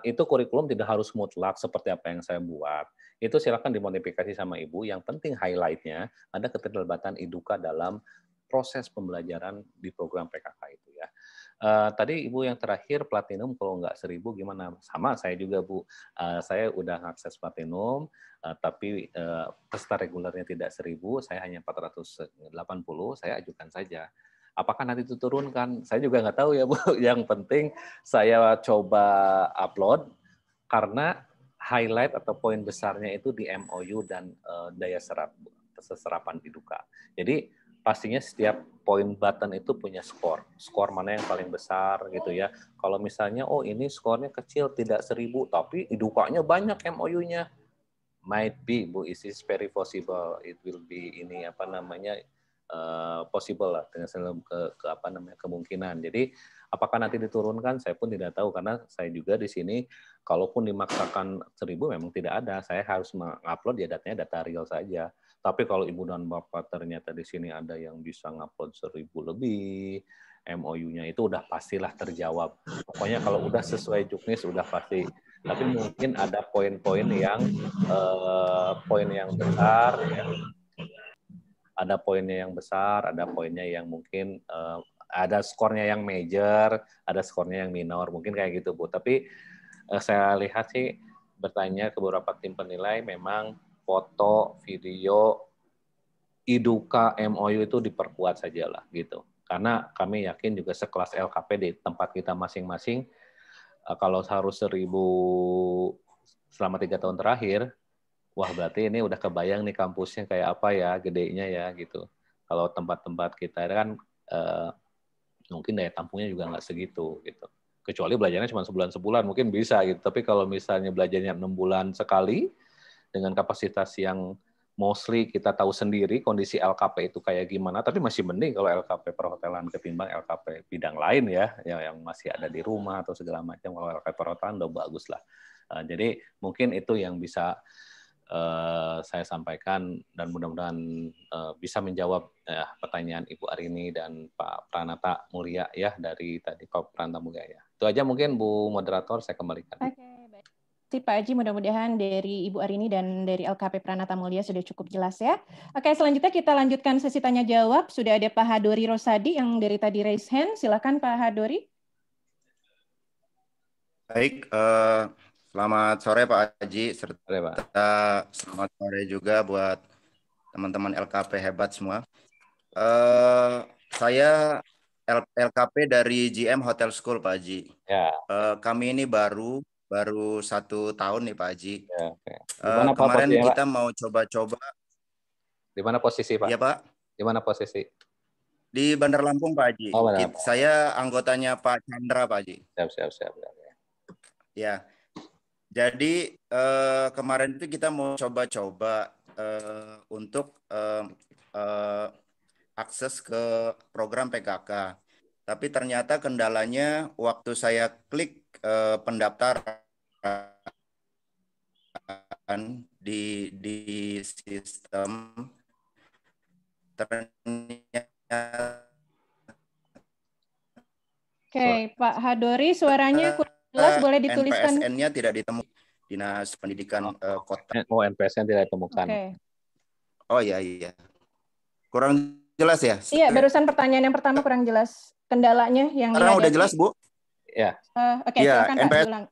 itu kurikulum tidak harus mutlak seperti apa yang saya buat. Itu silakan dimodifikasi sama Ibu. Yang penting highlight-nya ada keterlibatan Eduka dalam proses pembelajaran di program PKK itu ya. Tadi Ibu yang terakhir platinum kalau nggak 1.000 gimana? Sama saya juga, Bu. Saya udah ngakses platinum, tapi peserta regulernya tidak 1.000, saya hanya 480, saya ajukan saja. Apakah nanti itu turunkan? Saya juga nggak tahu ya, Bu. Yang penting saya coba upload karena highlight atau poin besarnya itu di MOU dan daya serapan Eduka. Jadi pastinya setiap poin button itu punya skor. Skor mana yang paling besar gitu ya. Kalau misalnya ini skornya kecil tidak 1.000 tapi Edukanya banyak MOU-nya. Might be, Bu, it is very possible. It will be possible lah dengan kemungkinan. Jadi apakah nanti diturunkan? Saya pun tidak tahu karena saya juga di sini kalaupun dimaksakan 1.000 memang tidak ada. Saya harus mengupload ya datanya data real saja. Tapi kalau Ibu dan Bapak ternyata di sini ada yang bisa ngupload 1.000 lebih, MOU-nya itu udah pastilah terjawab. Pokoknya kalau udah sesuai juknis udah pasti. Tapi mungkin ada poin-poin yang besar ya. Ada poinnya yang besar, ada poinnya yang mungkin ada skornya yang major, ada skornya yang minor, mungkin kayak gitu, Bu. Tapi saya lihat sih bertanya ke beberapa tim penilai, memang foto, video, Eduka, MOU itu diperkuat sajalah gitu. Karena kami yakin juga sekelas LKP di tempat kita masing-masing, kalau harus 1.000 selama 3 tahun terakhir, wah berarti ini udah kebayang nih kampusnya kayak apa ya, gedenya ya gitu. Kalau tempat-tempat kita kan mungkin daya tampungnya juga nggak segitu gitu. Kecuali belajarnya cuma sebulan mungkin bisa gitu. Tapi kalau misalnya belajarnya 6 bulan sekali dengan kapasitas yang mostly kita tahu sendiri kondisi LKP itu kayak gimana, tapi masih mending kalau LKP perhotelan ketimbang LKP bidang lain ya, yang masih ada di rumah atau segala macam. Kalau LKP perhotelan udah bagus lah. Jadi mungkin itu yang bisa saya sampaikan dan mudah-mudahan bisa menjawab pertanyaan Ibu Arini dan Pak Pranata Mulia ya dari tadi Pak Pranata Mulia ya. Itu aja mungkin Bu Moderator, saya kembalikan.
Oke, baik. Pak Aji, mudah-mudahan dari Ibu Arini dan dari LKP Pranata Mulia sudah cukup jelas ya. Oke, selanjutnya kita lanjutkan sesi tanya jawab. Sudah ada Pak Hadori Rosadi yang dari tadi raise hand. Silakan Pak Hadori.
Baik, selamat sore Pak Haji, serta selamat sore juga buat teman-teman LKP hebat semua. Saya LKP dari GM Hotel School Pak Haji.
Ya.
Kami ini baru 1 tahun nih Pak Haji.
Ya, okay.
Kemarin kita mau coba-coba.
Di mana posisi Pak?
Iya Pak.
Di mana posisi?
Di Bandar Lampung Pak Haji. Saya anggotanya Pak Chandra Pak Haji.
Siap.
Ya. Jadi kemarin itu kita mau coba-coba untuk akses ke program PKK. Tapi ternyata kendalanya waktu saya klik pendaftaran kan di sistem ternyata.
Oke, Pak Hadori, suaranya kurang jelas, boleh dituliskan.
NPSN-nya tidak ditemukan Dinas Pendidikan Kota.
Oh, NPSN tidak ditemukan.
Oke.
Oh iya. Kurang jelas ya?
Iya, barusan pertanyaan yang pertama kurang jelas. Kendalanya yang
Sekarang
dihadapi.
udah jelas, Bu?
Ya.
Oke,
ya,
silakan Pak diulang.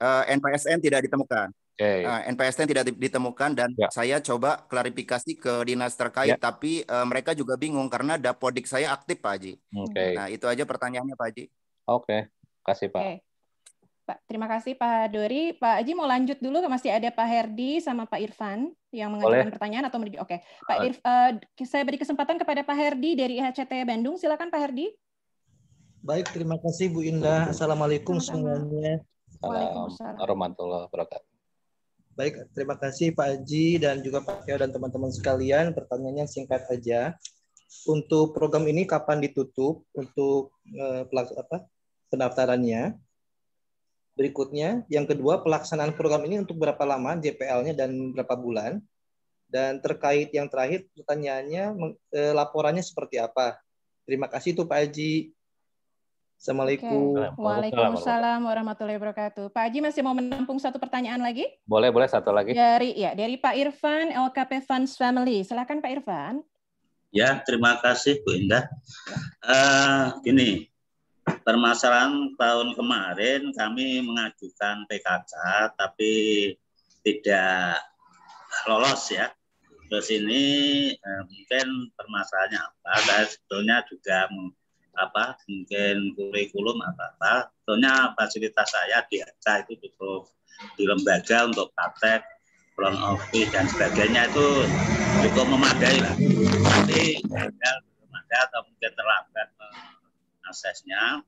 NPSN tidak ditemukan.
Okay.
NPSN tidak ditemukan dan saya coba klarifikasi ke dinas terkait, tapi mereka juga bingung karena Dapodik saya aktif, Pak Haji. Nah, itu aja pertanyaannya, Pak Haji.
Oke, kasih Pak.
Pak, terima kasih Pak Dori. Pak Haji mau lanjut dulu, masih ada Pak Herdi sama Pak Irfan yang mengajukan pertanyaan atau Oke, Pak Irfan, saya beri kesempatan kepada Pak Herdi dari IHCT Bandung. Silakan Pak Herdi.
Baik, terima kasih Bu Indah. Assalamualaikum semuanya.
Waalaikumsalam
warahmatullahi wabarakatuh.
Baik, terima kasih Pak Haji dan juga Pak Teo dan teman-teman sekalian. Pertanyaannya singkat aja. Untuk program ini kapan ditutup untuk pendaftarannya? Berikutnya, yang kedua, pelaksanaan program ini untuk berapa lama JPL-nya dan berapa bulan? Dan terkait yang terakhir, pertanyaannya laporannya seperti apa? Terima kasih tuh Pak Haji. Assalamualaikum.
Waalaikumsalam warahmatullahi wabarakatuh. Pak Haji masih mau menampung satu pertanyaan lagi?
Boleh satu lagi.
Dari Pak Irfan, LKP Funds Family. Silakan Pak Irfan.
Ya, terima kasih Bu Indah. Gini, permasalahan tahun kemarin kami mengajukan PKK tapi tidak lolos ya. Terus ini mungkin permasalahannya apa? Dan sebetulnya juga mungkin kurikulum apa. Sebetulnya fasilitas saya di ACA itu cukup di lembaga untuk praktek, front office dan sebagainya itu cukup memadai lah. Tapi belum ada atau mungkin terlambat aksesnya.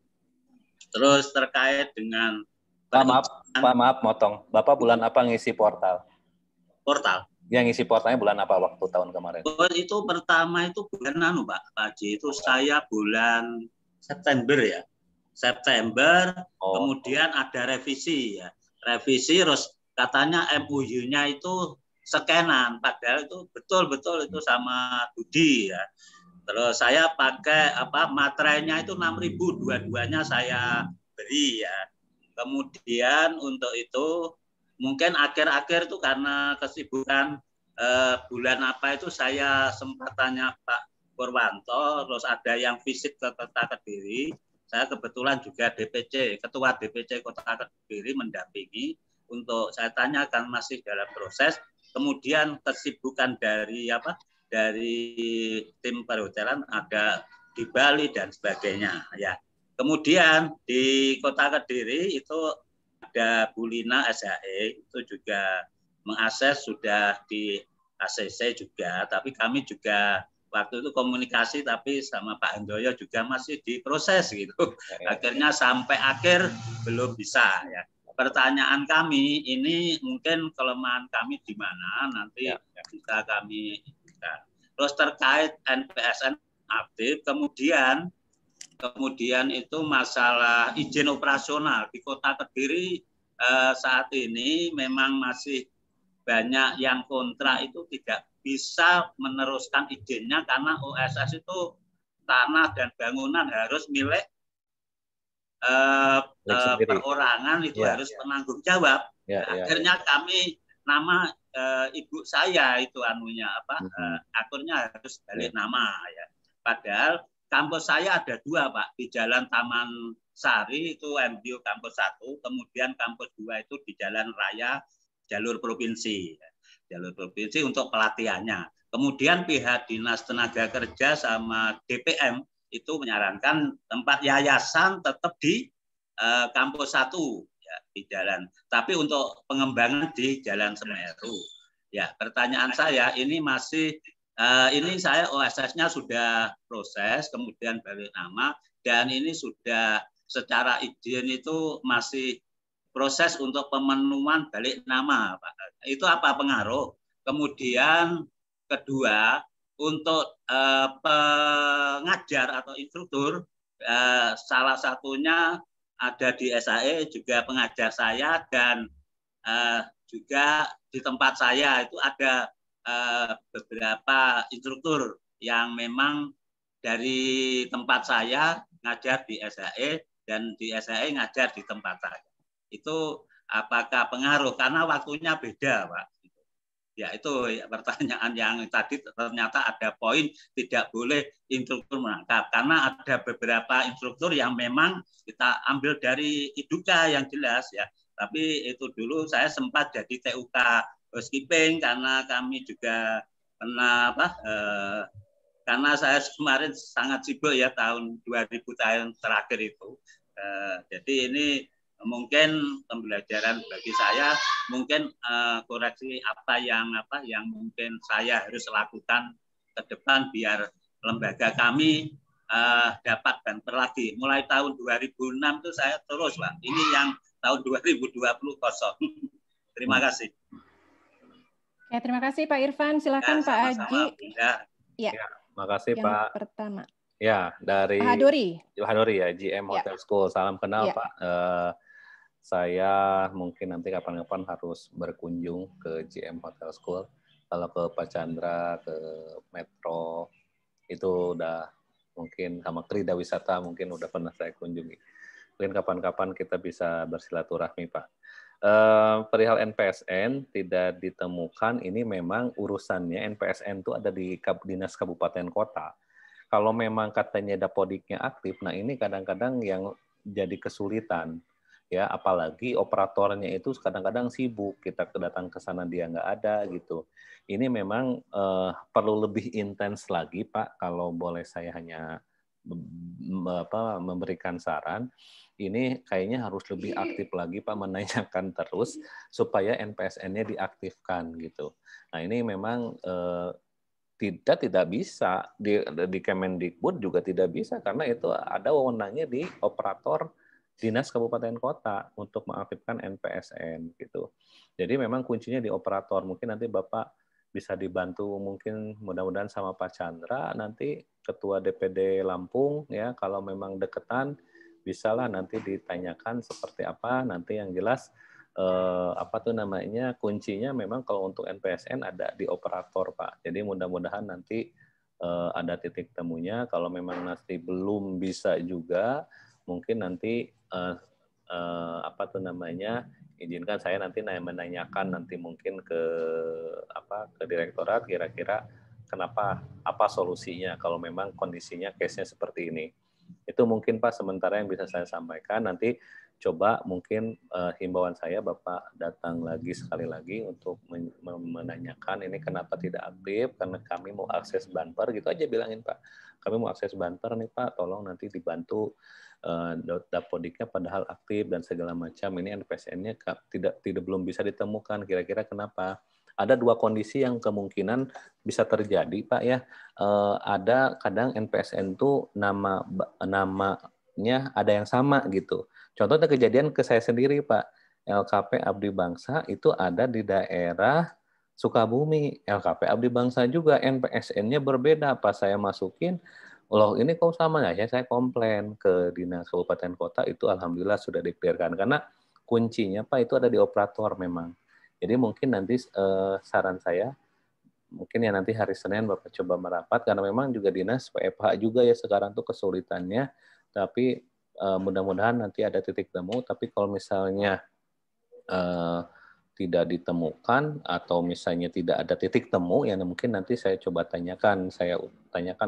Terus terkait dengan maaf
motong. Bapak bulan apa ngisi portal?
Portal.
Yang ngisi portalnya bulan apa waktu tahun kemarin?
Itu pertama itu bulan Pak Haji, itu saya bulan September ya. September, kemudian ada revisi ya. Revisi terus katanya MOU-nya itu scanan, padahal itu betul-betul itu sama Budi ya. Terus saya pakai materainya itu 6.000, dua-duanya saya beri ya. Kemudian untuk itu mungkin akhir-akhir itu karena kesibukan bulan apa itu saya sempat tanya Pak Purwanto, terus ada yang visit ke Kota Kediri. Saya kebetulan juga Ketua DPC Kota Kediri mendampingi untuk saya tanyakan masih dalam proses. Kemudian kesibukan dari tim perhotelan ada di Bali dan sebagainya ya. Kemudian di Kota Kediri itu ada Bu Lina SHE itu juga mengakses sudah di ACC juga, tapi kami juga waktu itu komunikasi tapi sama Pak Handoyo juga masih diproses gitu. Akhirnya sampai akhir belum bisa ya. Pertanyaan kami ini mungkin kelemahan kami di mana nanti bisa kami bisa. Terus terkait NPSN aktif, kemudian itu masalah izin operasional di Kota Kediri saat ini memang masih banyak yang kontra itu tidak bisa meneruskan izinnya karena OSS itu tanah dan bangunan harus milik perorangan itu harus penanggung jawab. Akhirnya kami nama ibu saya itu akunnya harus balik nama ya. Padahal kampus saya ada 2 Pak, di Jalan Taman Sari itu MBO kampus 1, kemudian kampus 2 itu di Jalan Raya jalur provinsi untuk pelatihannya. Kemudian pihak Dinas Tenaga Kerja sama DPM itu menyarankan tempat yayasan tetap di kampus 1 ya, di jalan. Tapi untuk pengembangan di Jalan Semeru. Ya, pertanyaan saya ini masih ini saya OSS-nya sudah proses, kemudian balik nama dan ini sudah secara izin itu masih proses untuk pemenuhan balik nama, Pak. Itu apa pengaruh? Kemudian kedua, untuk pengajar atau instruktur, salah satunya ada di SAE juga pengajar saya dan juga di tempat saya itu ada beberapa instruktur yang memang dari tempat saya ngajar di SHE dan di SHE ngajar di tempat saya. Itu apakah pengaruh? Karena waktunya beda, Pak. Ya itu pertanyaan yang tadi ternyata ada poin tidak boleh instruktur menangkap. Karena ada beberapa instruktur yang memang kita ambil dari Iduka yang jelas ya. Tapi itu dulu saya sempat jadi TUK housekeeping karena kami juga pernah karena saya kemarin sangat sibuk ya tahun 2000 tahun terakhir itu. Jadi ini mungkin pembelajaran bagi saya, mungkin koreksi apa yang mungkin saya harus lakukan ke depan biar lembaga kami dapat banper lagi. Mulai tahun 2006 itu saya terus, Pak. Ini yang tahun 2020 kosong. Terima kasih.
Ya, terima kasih Pak Irfan. Silakan Pak Haji.
Ya, makasih
yang
Pak.
Pertama.
Ya, dari
Hadori
ya, GM Hotel School. Salam kenal Pak. Saya mungkin nanti kapan-kapan harus berkunjung ke GM Hotel School. Kalau ke Pak Chandra, ke Metro, itu udah mungkin sama Krida Wisata mungkin udah pernah saya kunjungi. Mungkin kapan-kapan kita bisa bersilaturahmi, Pak. Perihal NPSN tidak ditemukan, ini memang urusannya NPSN itu ada di Dinas Kabupaten Kota. Kalau memang katanya Dapodiknya aktif, nah ini kadang-kadang yang jadi kesulitan. Ya, apalagi operatornya itu kadang-kadang sibuk, kita datang ke sana dia nggak ada gitu. Ini memang perlu lebih intens lagi, Pak. Kalau boleh saya hanya memberikan saran, ini kayaknya harus lebih aktif lagi, Pak, menanyakan terus supaya NPSN-nya diaktifkan gitu. Nah ini memang tidak bisa di Kemendikbud juga tidak bisa karena itu ada wewenangnya di operator Dinas Kabupaten Kota untuk mengaktifkan NPSN gitu. Jadi memang kuncinya di operator. Mungkin nanti Bapak bisa dibantu mungkin mudah-mudahan sama Pak Chandra nanti Ketua DPD Lampung ya kalau memang deketan bisalah nanti ditanyakan seperti apa nanti yang jelas kuncinya memang kalau untuk NPSN ada di operator Pak. Jadi mudah-mudahan nanti ada titik temunya. Kalau memang nanti belum bisa juga mungkin nanti izinkan saya nanti menanyakan nanti mungkin ke direktorat kira-kira kenapa apa solusinya kalau memang kondisinya case-nya seperti ini. Itu mungkin Pak sementara yang bisa saya sampaikan. Nanti coba mungkin himbauan saya Bapak datang lagi sekali lagi untuk menanyakan ini kenapa tidak aktif karena kami mau akses banper gitu aja bilangin Pak. Kami mau akses banper nih Pak, tolong nanti dibantu Dapodiknya padahal aktif dan segala macam. Ini NPSN-nya belum bisa ditemukan. Kira-kira kenapa? Ada dua kondisi yang kemungkinan bisa terjadi, Pak ya. Ada kadang NPSN itu namanya ada yang sama gitu. Contohnya kejadian ke saya sendiri, Pak. LKP Abdi Bangsa itu ada di daerah Sukabumi. LKP Abdi Bangsa juga NPSN-nya berbeda. Pas saya masukin, loh ini kok sama ya? Saya komplain ke Dinas Kabupaten Kota itu alhamdulillah sudah di-clearkan karena kuncinya Pak itu ada di operator memang. Jadi mungkin nanti saran saya mungkin ya nanti hari Senin Bapak coba merapat karena memang juga Dinas PFH juga ya sekarang tuh kesulitannya. Tapi mudah-mudahan nanti ada titik temu. Tapi kalau misalnya tidak ditemukan atau misalnya tidak ada titik temu ya mungkin nanti saya coba tanyakan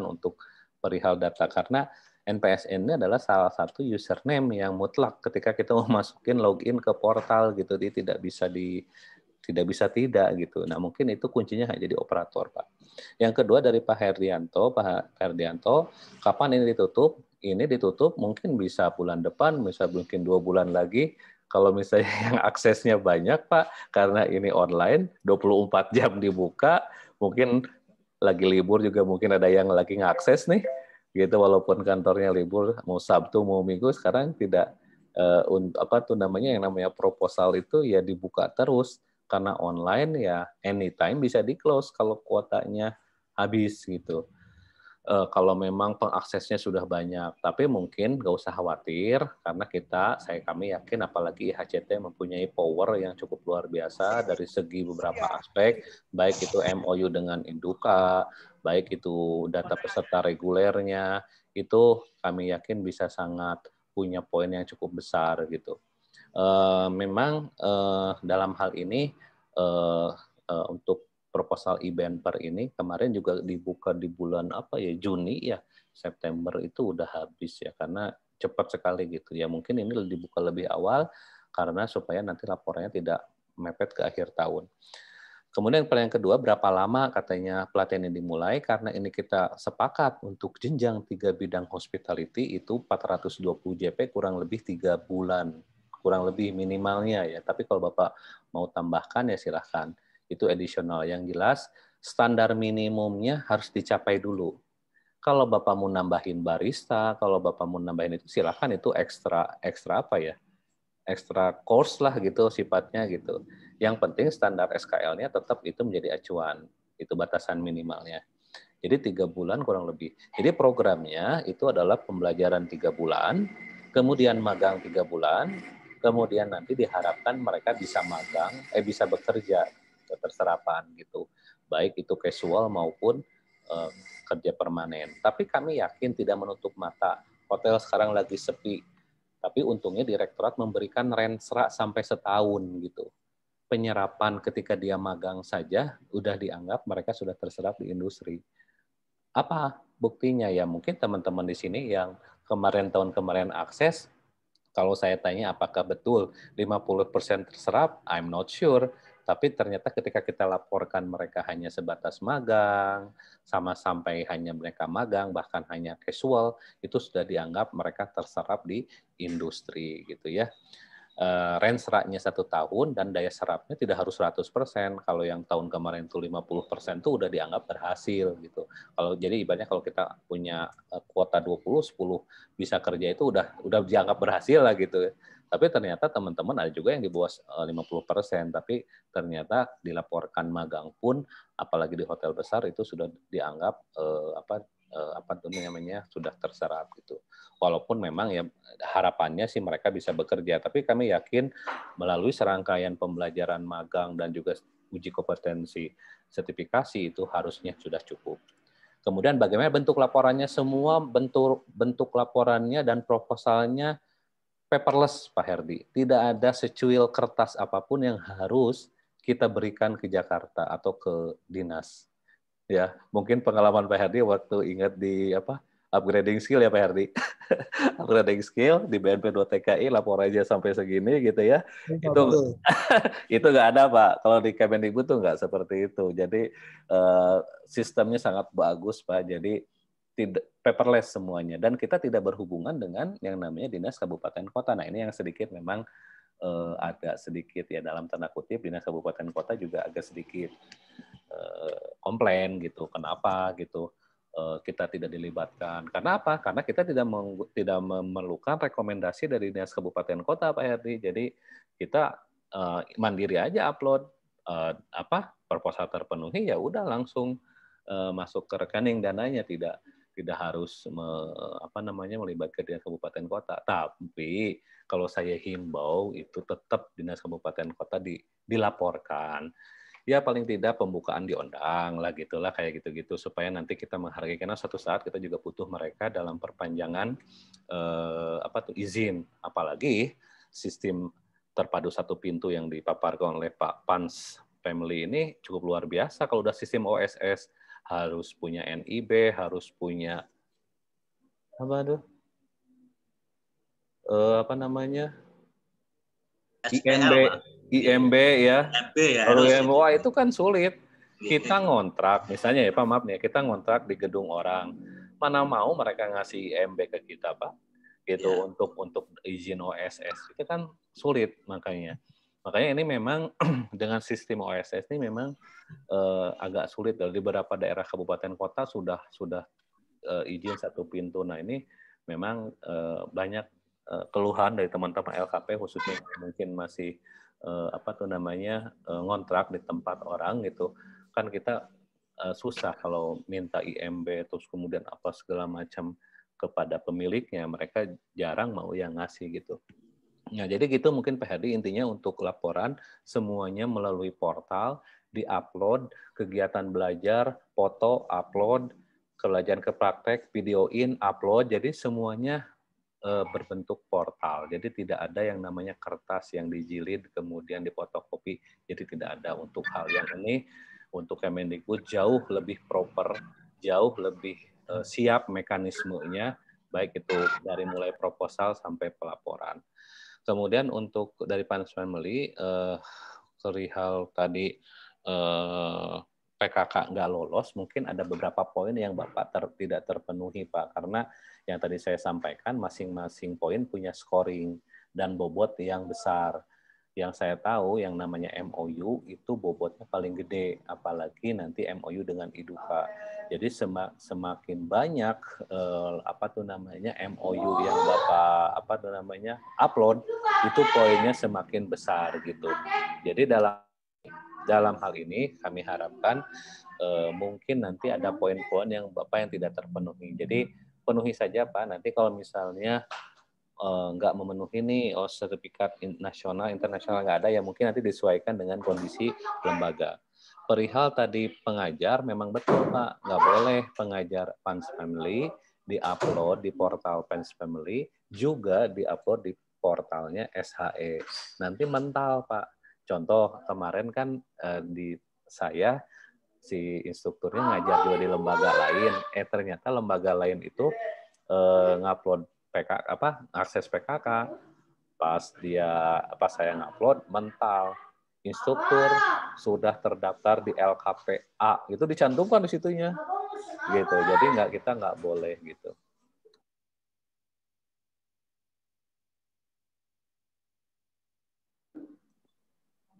untuk perihal data karena NPSN-nya adalah salah satu username yang mutlak ketika kita mau masukin login ke portal gitu dia tidak bisa gitu. Nah mungkin itu kuncinya jadi operator Pak. Yang kedua dari Pak Herdianto, kapan ini ditutup? Ini ditutup mungkin bisa bulan depan, bisa mungkin 2 bulan lagi. Kalau misalnya yang aksesnya banyak Pak, karena ini online 24 jam dibuka, mungkin lagi libur juga mungkin ada yang lagi ngakses nih gitu walaupun kantornya libur mau Sabtu mau Minggu sekarang tidak yang namanya proposal itu ya dibuka terus karena online ya anytime bisa di close kalau kuotanya habis gitu. kalau memang pengaksesnya sudah banyak. Tapi mungkin nggak usah khawatir karena kami yakin apalagi IHCT mempunyai power yang cukup luar biasa dari segi beberapa aspek, baik itu MOU dengan Induka, baik itu data peserta regulernya, itu kami yakin bisa sangat punya poin yang cukup besar gitu. Memang dalam hal ini untuk proposal e-Banper ini kemarin juga dibuka di bulan Juni ya, September itu udah habis ya karena cepat sekali gitu ya. Mungkin ini dibuka lebih awal karena supaya nanti laporannya tidak mepet ke akhir tahun. Kemudian yang kedua, berapa lama katanya pelatihan ini dimulai? Karena ini kita sepakat untuk jenjang 3 bidang hospitality itu 420 JP kurang lebih 3 bulan, kurang lebih minimalnya ya. Tapi kalau Bapak mau tambahkan ya silahkan. Itu additional. Yang jelas standar minimumnya harus dicapai dulu. Kalau Bapak mau nambahin barista, kalau Bapak mau nambahin itu silakan, itu ekstra course lah gitu sifatnya gitu. Yang penting standar SKL-nya tetap itu menjadi acuan. Itu batasan minimalnya. Jadi 3 bulan kurang lebih. Jadi programnya itu adalah pembelajaran 3 bulan, kemudian magang 3 bulan, kemudian nanti diharapkan mereka bisa magang, bisa bekerja keterserapan gitu, baik itu casual maupun kerja permanen. Tapi kami yakin tidak menutup mata. Hotel sekarang lagi sepi, tapi untungnya direktorat memberikan rensra sampai setahun gitu. Penyerapan ketika dia magang saja udah dianggap mereka sudah terserap di industri. Apa buktinya ya? Mungkin teman-teman di sini yang tahun kemarin akses, kalau saya tanya apakah betul 50% terserap, I'm not sure. Tapi ternyata ketika kita laporkan mereka hanya sebatas magang, sama sampai hanya mereka magang, bahkan hanya casual, itu sudah dianggap mereka terserap di industri gitu ya. Rensra-nya 1 tahun dan daya serapnya tidak harus 100%. Kalau yang tahun kemarin itu 50% itu udah dianggap berhasil gitu. Kalau jadi ibaratnya kalau kita punya kuota 20, 10 bisa kerja itu udah dianggap berhasil lah gitu. Tapi ternyata teman-teman ada juga yang di bawah 50%, tapi ternyata dilaporkan magang pun apalagi di hotel besar itu sudah dianggap sudah terserap gitu. Walaupun memang ya harapannya sih mereka bisa bekerja, tapi kami yakin melalui serangkaian pembelajaran magang dan juga uji kompetensi sertifikasi itu harusnya sudah cukup. Kemudian bagaimana bentuk laporannya? Semua bentuk laporannya dan proposalnya paperless, Pak Herdi. Tidak ada secuil kertas apapun yang harus kita berikan ke Jakarta atau ke dinas. Ya, mungkin pengalaman Pak Herdi waktu ingat di upgrading skill ya Pak Herdi. Upgrading skill di BNP 2 TKI lapor aja sampai segini gitu ya. Itu nggak ada Pak. Kalau di Kemendikbud tuh nggak seperti itu. Jadi sistemnya sangat bagus Pak. Jadi tidak paperless semuanya dan kita tidak berhubungan dengan yang namanya dinas kabupaten kota. Nah ini yang sedikit memang agak sedikit ya dalam tanda kutip dinas kabupaten kota juga agak sedikit komplain gitu. Kenapa gitu kita tidak dilibatkan? Karena apa? Karena kita tidak memerlukan rekomendasi dari dinas kabupaten kota Pak Herdi. Jadi kita mandiri aja upload proposal terpenuhi ya udah langsung masuk ke rekening dananya, tidak harus melibatkan dinas kabupaten kota. Tapi kalau saya himbau itu tetap dinas kabupaten kota dilaporkan. Ya paling tidak pembukaan diundang lah gitulah kayak gitu-gitu supaya nanti kita menghargai, karena suatu saat kita juga butuh mereka dalam perpanjangan izin, apalagi sistem terpadu satu pintu yang dipaparkan oleh Pak Pans Family ini cukup luar biasa. Kalau udah sistem OSS harus punya NIB, harus punya IMB ya. Wah itu kan sulit. Kita ngontrak, misalnya ya Pak, maaf nih, kita ngontrak di gedung orang. Mana mau mereka ngasih IMB ke kita Pak? Gitu untuk izin OSS. Itu kan sulit makanya. Makanya ini memang dengan sistem OSS ini memang agak sulit. Di beberapa daerah kabupaten kota sudah izin satu pintu. Nah ini memang banyak keluhan dari teman-teman LKP khususnya mungkin masih ngontrak di tempat orang gitu kan. Kita susah kalau minta IMB terus kemudian apa segala macam kepada pemiliknya, mereka jarang mau yang ngasih gitu. Nah, jadi gitu mungkin Pak Hadi, intinya untuk laporan semuanya melalui portal, di-upload, kegiatan belajar, foto, upload, pelajaran ke praktek, videoin, upload, jadi semuanya berbentuk portal. Jadi tidak ada yang namanya kertas yang dijilid kemudian difotokopi. Jadi tidak ada. Untuk hal yang ini, untuk Kemendikbud jauh lebih proper, jauh lebih siap mekanismenya, baik itu dari mulai proposal sampai pelaporan. Kemudian untuk dari Panas Family, perihal tadi PKK nggak lolos, mungkin ada beberapa poin yang Bapak tidak terpenuhi, Pak. Karena yang tadi saya sampaikan, masing-masing poin punya scoring dan bobot yang besar. Yang saya tahu, yang namanya MOU itu bobotnya paling gede, apalagi nanti MOU dengan IDUKA. Jadi semakin banyak MOU yang Bapak upload, itu poinnya semakin besar gitu. Jadi dalam hal ini kami harapkan mungkin nanti ada poin-poin yang Bapak yang tidak terpenuhi. Jadi penuhi saja Pak. Nanti kalau misalnya nggak memenuhi nih, sertifikat nasional, internasional nggak ada, ya mungkin nanti disesuaikan dengan kondisi lembaga. Perihal tadi pengajar, memang betul Pak, nggak boleh pengajar Panas Family di-upload di portal Panas Family, juga di-upload di portalnya SHE. Nanti mental Pak. Contoh kemarin kan di saya si instrukturnya ngajar juga di lembaga lain, ternyata lembaga lain itu ngupload akses PKK, pas saya ngupload mental instruktur sudah terdaftar di LKPA, itu dicantumkan di situnya gitu. Jadi kita nggak boleh gitu.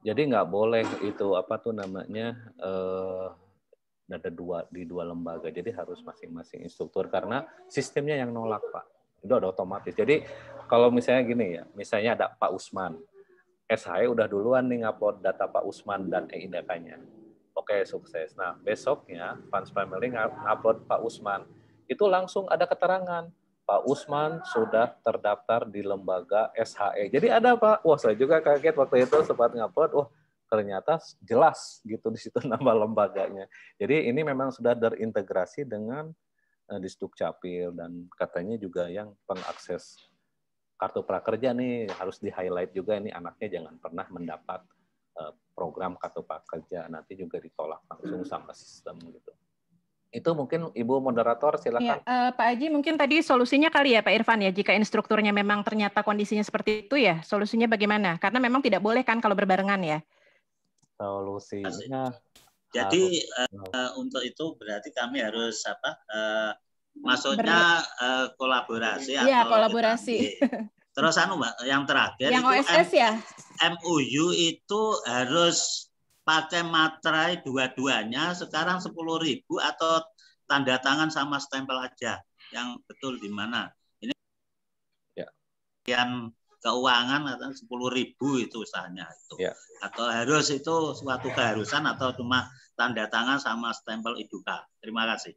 Jadi nggak boleh itu ada di dua lembaga. Jadi harus masing-masing instruktur karena sistemnya yang nolak Pak. Itu ada otomatis. Jadi kalau misalnya gini ya, misalnya ada Pak Usman, SHE udah duluan nih ngupload data Pak Usman dan INDK-nya. Oke, sukses. Nah, besoknya Panas Family ngupload Pak Usman. Itu langsung ada keterangan Pak Usman sudah terdaftar di lembaga SHE. Jadi ada Pak. Wah, saya juga kaget waktu itu sempat ngupload. Wah, ternyata jelas gitu di situ nama lembaganya. Jadi ini memang sudah terintegrasi dengan Disduk Capil, dan katanya juga yang pengakses kartu prakerja nih harus di-highlight juga, ini anaknya jangan pernah mendapat program kartu prakerja, nanti juga ditolak langsung sama sistem gitu. Itu mungkin Ibu Moderator silakan.
Ya, Pak Haji, mungkin tadi solusinya kali ya Pak Irfan ya, jika instrukturnya memang ternyata kondisinya seperti itu ya, solusinya bagaimana? Karena memang tidak boleh kan kalau berbarengan ya.
Solusinya.
Jadi untuk itu berarti kami harus maksudnya kolaborasi
ya,
atau
kolaborasi.
Terus Mbak, yang terakhir
yang
itu
OSS ya.
MOU itu harus pakai materai dua-duanya sekarang 10.000 atau tanda tangan sama stempel aja, yang betul di mana? Ini yang keuangan atau 10.000 itu usahanya itu, atau harus itu suatu keharusan atau cuma tanda tangan sama stempel IDUKA. Terima kasih.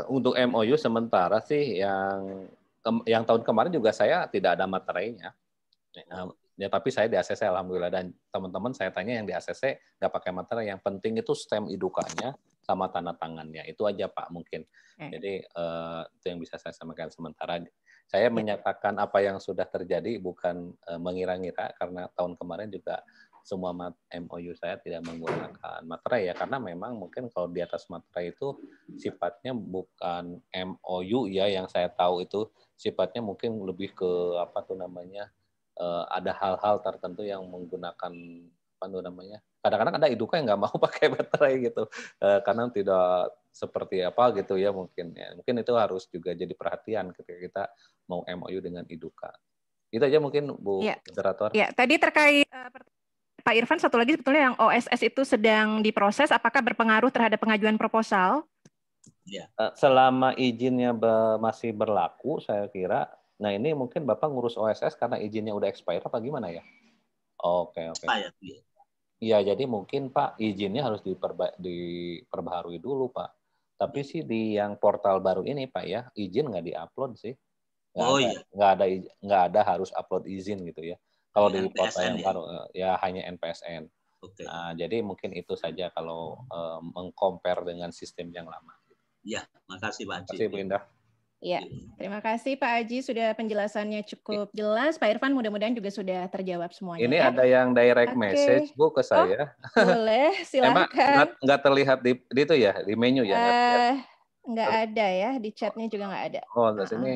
Untuk MOU sementara sih yang tahun kemarin juga saya tidak ada materainya. Ya, tapi saya di ACC alhamdulillah, dan teman-teman saya tanya yang di ACC nggak pakai materai, yang penting itu stem IDUKA-nya sama tanda tangannya, itu aja Pak mungkin. Jadi itu yang bisa saya sampaikan sementara. Saya menyatakan apa yang sudah terjadi, bukan mengira-ngira, karena tahun kemarin juga semua MOU saya tidak menggunakan materai ya, karena memang mungkin kalau di atas materai itu sifatnya bukan MOU ya, yang saya tahu itu sifatnya mungkin lebih ke ada hal-hal tertentu yang menggunakan kadang-kadang ada IDUKA yang nggak mau pakai baterai gitu, karena tidak seperti apa gitu ya, mungkin itu harus juga jadi perhatian ketika kita mau MOU dengan IDUKA. Itu aja mungkin Bu Moderator.
Ya, tadi terkait Pak Irfan, satu lagi sebetulnya yang OSS itu sedang diproses, apakah berpengaruh terhadap pengajuan proposal?
Ya. Selama izinnya masih berlaku, saya kira. Nah, ini mungkin Bapak ngurus OSS karena izinnya udah expire apa gimana ya? Oke. Iya, jadi mungkin Pak izinnya harus diperbaharui dulu Pak. Tapi sih di yang portal baru ini Pak ya, izin nggak diupload sih. Nggak ada harus upload izin gitu ya. Kalau di portal yang baru ya hanya NPSN. Okay. Nah, jadi mungkin itu saja kalau mengcompare dengan sistem yang lama.
Ya, makasih Pak Haji.
Terima kasih Bu Indah.
Ya, terima kasih Pak Haji sudah penjelasannya cukup jelas. Pak Irfan mudah-mudahan juga sudah terjawab semuanya.
Ini
ya.
ada yang direct message Bu ke saya.
Boleh, silakan.
Emang nggak terlihat di itu ya di menu ya?
Nggak ada ya, di chatnya juga nggak ada.
Oh, di sini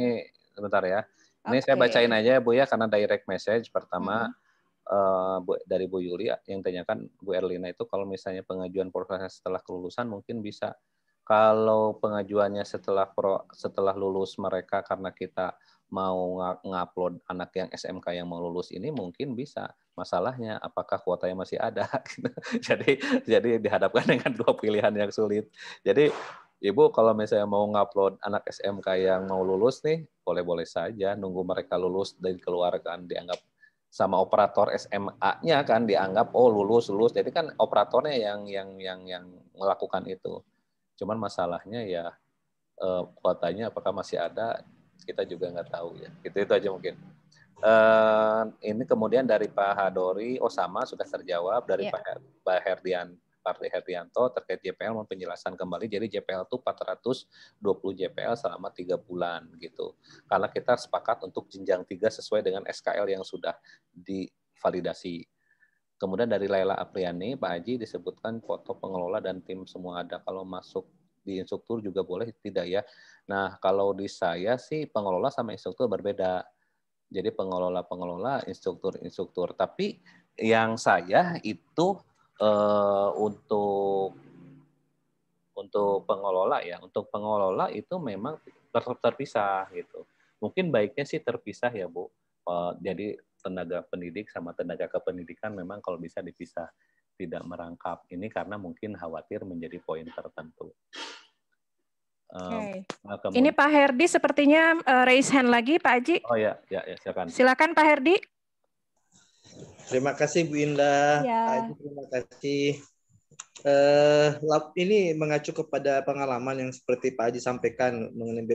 sebentar ya. Ini saya bacain aja Bu ya karena direct message pertama. Dari Bu Yulia yang tanyakan Bu Erlina itu kalau misalnya pengajuan proses setelah kelulusan mungkin bisa. Kalau pengajuannya setelah lulus mereka karena kita mau ngupload anak yang SMK yang mau lulus ini mungkin bisa. Masalahnya apakah kuotanya masih ada? jadi dihadapkan dengan dua pilihan yang sulit. Jadi Ibu kalau misalnya mau ngupload anak SMK yang mau lulus nih boleh-boleh saja nunggu mereka lulus dan dikeluarkan dianggap sama operator SMA-nya kan dianggap lulus. Jadi kan operatornya yang melakukan itu. Cuman masalahnya ya kuotanya apakah masih ada kita juga nggak tahu ya. Itu aja mungkin. Ini kemudian dari Pak Hadori sama sudah terjawab dari Pak Herdianto terkait JPL mohon penjelasan kembali. Jadi JPL itu 420 JPL selama 3 bulan gitu. Karena kita sepakat untuk jenjang 3 sesuai dengan SKL yang sudah divalidasi. Kemudian dari Laila Apriani, Pak Haji disebutkan foto pengelola dan tim semua ada. Kalau masuk di instruktur juga boleh tidak ya? Nah, kalau di saya sih pengelola sama instruktur berbeda. Jadi pengelola, instruktur. Tapi yang saya itu untuk pengelola ya, untuk pengelola itu memang terpisah gitu. Mungkin baiknya sih terpisah ya Bu. Jadi tenaga pendidik sama tenaga kependidikan memang kalau bisa dipisah, tidak merangkap. Ini karena mungkin khawatir menjadi poin tertentu.
Ini Pak Herdi sepertinya raise hand lagi Pak Haji.
Oh ya, silakan.
Silakan Pak Herdi.
Terima kasih Bu Indah.
Ya.
Pak Haji, terima kasih. Ini mengacu kepada pengalaman yang seperti Pak Haji sampaikan mengenai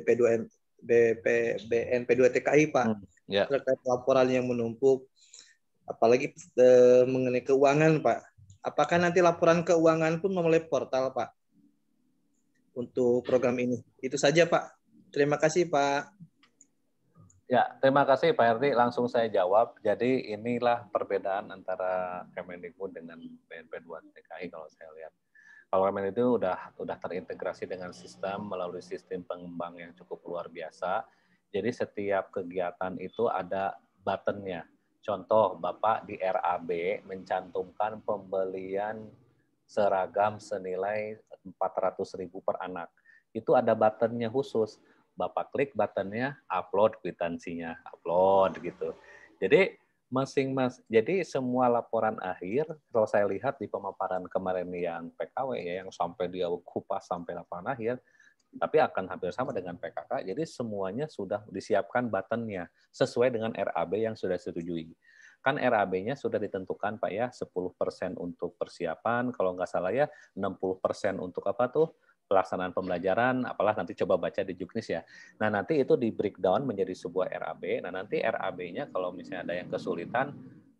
BNP2 TKI Pak, terkait laporan yang menumpuk, apalagi mengenai keuangan Pak. Apakah nanti laporan keuangan pun melalui portal Pak untuk program ini? Itu saja Pak. Terima kasih Pak.
Ya, terima kasih Pak Herdi. Langsung saya jawab. Jadi inilah perbedaan antara Kemendikbud dengan BNP2 TKI kalau saya lihat. Kalau Kemen itu udah terintegrasi dengan sistem melalui sistem pengembang yang cukup luar biasa. Jadi setiap kegiatan itu ada buttonnya. Contoh, Bapak di RAB mencantumkan pembelian seragam senilai 400.000 per anak. Itu ada buttonnya khusus. Bapak klik buttonnya, upload kwitansinya, upload gitu. Jadi jadi semua laporan akhir, kalau saya lihat di pemaparan kemarin yang PKW ya, yang sampai dia kupas sampai laporan akhir, tapi akan hampir sama dengan PKK. Jadi semuanya sudah disiapkan buttonnya sesuai dengan RAB yang sudah disetujui. Kan RAB-nya sudah ditentukan Pak ya, 10% untuk persiapan, kalau nggak salah ya 60% untuk apa tuh? Pelaksanaan pembelajaran, apalah nanti coba baca di Juknis ya. Nah nanti itu di breakdown menjadi sebuah RAB. Nah nanti RAB-nya kalau misalnya ada yang kesulitan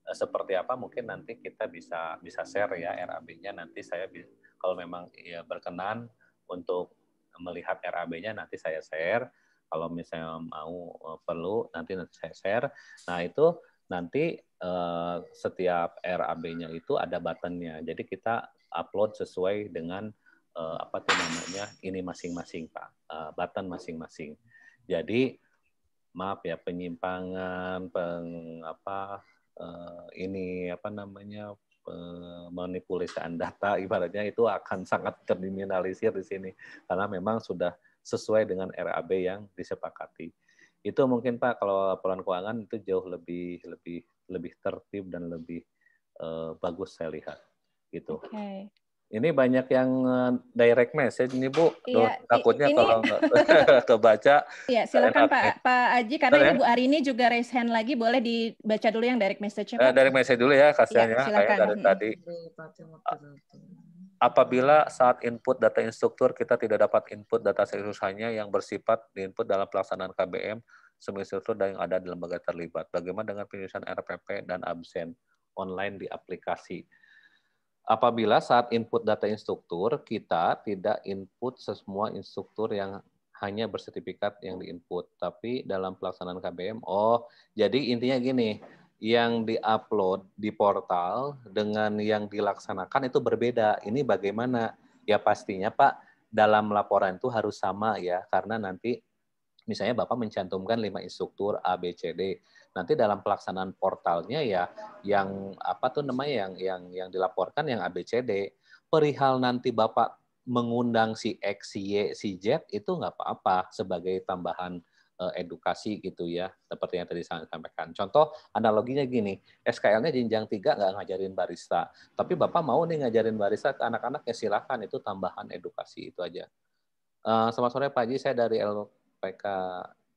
seperti apa mungkin nanti kita bisa share ya RAB-nya. Nanti saya kalau memang ya berkenan untuk melihat RAB-nya nanti saya share. Kalau misalnya mau perlu nanti saya share. Nah itu nanti setiap RAB-nya itu ada button-nya. Jadi kita upload sesuai dengan apa tuh namanya ini masing-masing Pak, button masing-masing. Jadi maaf ya penyimpangan, ini apa namanya manipulasian data ibaratnya itu akan sangat terminimalisir di sini karena memang sudah sesuai dengan RAB yang disepakati. Itu mungkin Pak kalau laporan keuangan itu jauh lebih tertib dan lebih bagus saya lihat gitu.
Okay.
Ini banyak yang direct message nih Bu.
Iya,
takutnya
ini...
kalau nggak kebaca.
Iya, silakan Pak Aji, karena ini Bu Arini juga raise hand lagi, boleh dibaca dulu yang direct message-nya Pak.
Direct message dulu ya, kasihan ya.
Silakan.
Dari tadi. Apabila saat input data instruktur kita tidak dapat input data seriusannya yang bersifat diinput dalam pelaksanaan KBM, semua instruktur yang ada di lembaga terlibat. Bagaimana dengan penyusunan RPP dan absen online di aplikasi? Apabila saat input data instruktur, kita tidak input semua instruktur yang hanya bersertifikat yang diinput, tapi dalam pelaksanaan KBM, jadi intinya gini, yang diupload di portal dengan yang dilaksanakan itu berbeda. Ini bagaimana? Ya pastinya Pak, dalam laporan itu harus sama ya, karena nanti misalnya Bapak mencantumkan 5 instruktur A, B, C, D. Nanti dalam pelaksanaan portalnya ya yang yang dilaporkan yang A, B, C, D. Perihal nanti Bapak mengundang si X, si Y, si Z itu nggak apa-apa sebagai tambahan edukasi gitu ya, seperti yang tadi saya sampaikan. Contoh analoginya gini, SKL-nya jenjang 3 nggak ngajarin barista, tapi Bapak mau nih ngajarin barista ke anak-anak, ya silakan, itu tambahan edukasi, itu aja. Selamat sore Pak Haji, saya dari LPK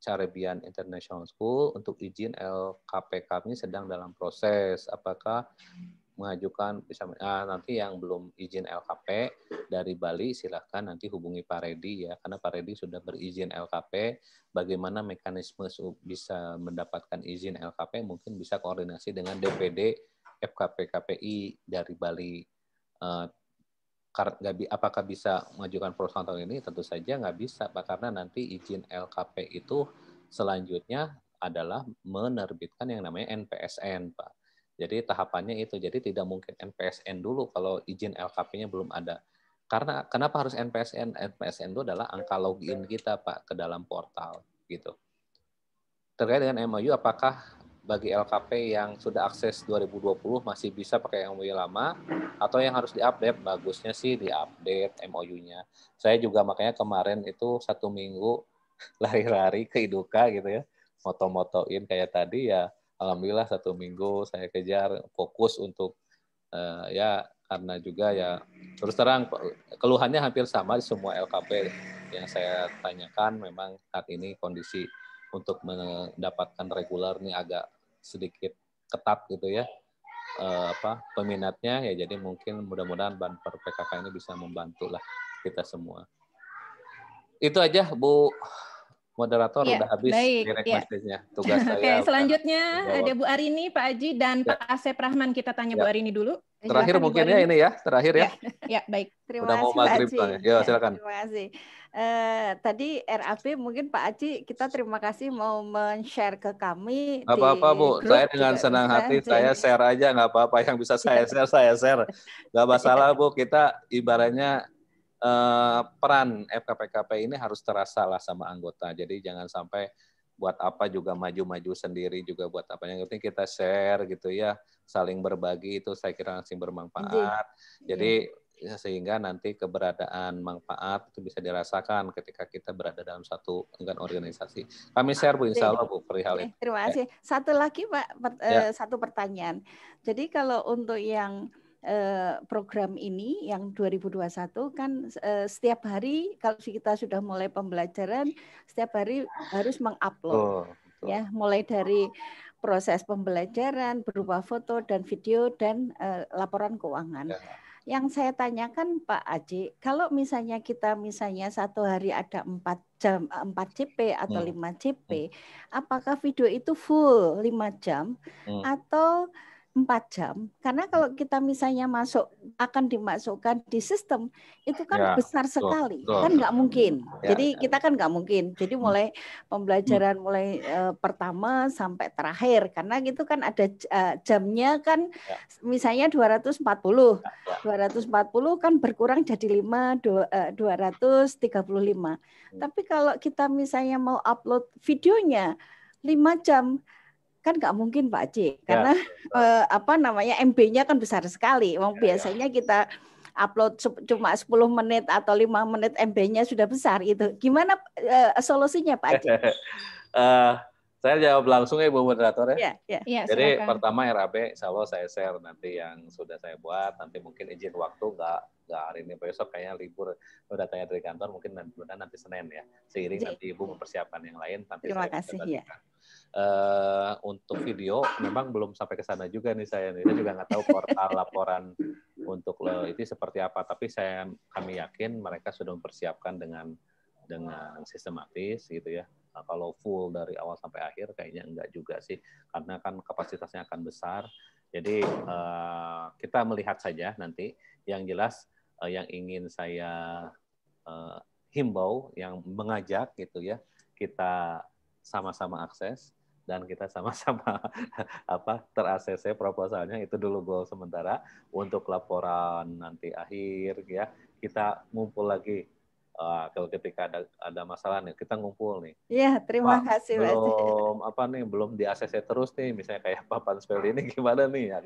Caribbean International School. Untuk izin LKP kami sedang dalam proses. Apakah mengajukan bisa nanti yang belum izin LKP dari Bali silahkan nanti hubungi Pak Redi ya, karena Pak Redi sudah berizin LKP. Bagaimana mekanisme bisa mendapatkan izin LKP, mungkin bisa koordinasi dengan DPD FKP KPI dari Bali. Apakah bisa mengajukan proposal tahun ini? Tentu saja nggak bisa Pak, karena nanti izin LKP itu selanjutnya adalah menerbitkan yang namanya NPSN Pak. Jadi tahapannya itu, jadi tidak mungkin NPSN dulu kalau izin LKP-nya belum ada. Karena kenapa harus NPSN? NPSN itu adalah angka login kita Pak ke dalam portal gitu. Terkait dengan MOU, apakah bagi LKP yang sudah akses 2020 masih bisa pakai MOU lama atau yang harus diupdate? Bagusnya sih diupdate MOU-nya. Saya juga makanya kemarin itu 1 minggu lari-lari ke Iduka gitu ya, moto-motoin kayak tadi ya. Alhamdulillah 1 minggu saya kejar fokus untuk ya, karena juga ya terus terang keluhannya hampir sama di semua LKP yang saya tanyakan. Memang saat ini kondisi untuk mendapatkan reguler ini agak sedikit ketat gitu ya, peminatnya ya. Jadi mungkin mudah-mudahan Banper PKK ini bisa membantu lah kita semua. Itu aja Bu moderator, ya, udah habis direct message-nya. Tugas saya.
Oke, selanjutnya ada Bu Arini, Pak Aji, dan Pak Asep Rahman. Kita tanya Bu Arini dulu.
Terakhir mungkin ya ini ya, terakhir ya.
Ya, baik.
Terima kasih Pak Aji.
Ya, silakan.
Terima kasih. Tadi RAP mungkin Pak Aji, kita terima kasih mau men-share ke kami.
Apa-apa Bu, saya dengan senang hati saya share aja, nggak apa-apa, yang bisa saya share saya share. Nggak masalah Bu, kita ibaratnya peran FKPKP ini harus terasa lah sama anggota. Jadi jangan sampai buat apa juga maju-maju sendiri juga buat apa. Yang penting kita share gitu ya, saling berbagi, itu saya kira langsung bermanfaat. Jadi sehingga nanti keberadaan manfaat itu bisa dirasakan ketika kita berada dalam satu organisasi. Kami share Bu, insya Allah Bu, perihal itu.
Terima kasih. Satu lagi Pak, satu pertanyaan. Jadi kalau untuk yang program ini yang 2021 kan setiap hari kalau kita sudah mulai pembelajaran setiap hari harus mengupload ya, mulai dari proses pembelajaran berupa foto dan video dan laporan keuangan. Yang saya tanyakan Pak Aji, kalau misalnya kita satu hari ada 4 JP atau 5 JP, apakah video itu full 5 jam atau 4 jam? Karena kalau kita misalnya akan dimasukkan di sistem itu kan besar sekali, kan nggak mungkin. Jadi kita kan nggak mungkin. Jadi mulai pembelajaran mulai pertama sampai terakhir, karena gitu kan ada jamnya kan, misalnya 240 kan berkurang jadi 235. Tapi kalau kita misalnya mau upload videonya 5 jam, kan nggak mungkin Pak Aji, karena MB-nya kan besar sekali. Biasanya kita upload cuma 10 menit atau 5 menit, MB-nya sudah besar itu. Gimana solusinya Pak Aji?
Saya jawab langsung ya, Bu Moderator ya.
Iya,
Jadi
silakan.
pertama RAB, insya Allah saya share nanti yang sudah saya buat. Nanti mungkin izin waktu nggak hari ini, besok kayaknya libur. Udah tanya dari kantor, mungkin nanti Senin ya. Seiring nanti Ibu mempersiapkan yang lain. Nanti
Terima
saya
kasih ya.
Untuk video memang belum sampai ke sana juga nih saya. Saya juga nggak tahu portal laporan untuk itu seperti apa. Tapi kami yakin mereka sudah mempersiapkan dengan sistematis gitu ya. Nah, kalau full dari awal sampai akhir kayaknya enggak juga sih, karena kan kapasitasnya akan besar. Jadi kita melihat saja nanti. Yang jelas yang ingin saya himbau, yang mengajak gitu ya, kita sama-sama akses dan kita sama-sama ter-ACC proposalnya, itu dulu goal sementara. Untuk laporan nanti akhir ya, kita ngumpul lagi. Kalau ketika ada masalah nih, kita ngumpul nih.
Iya, terima kasih Pak.
Belum di ACC terus nih, misalnya kayak Pak Panspel ini gimana nih? Ya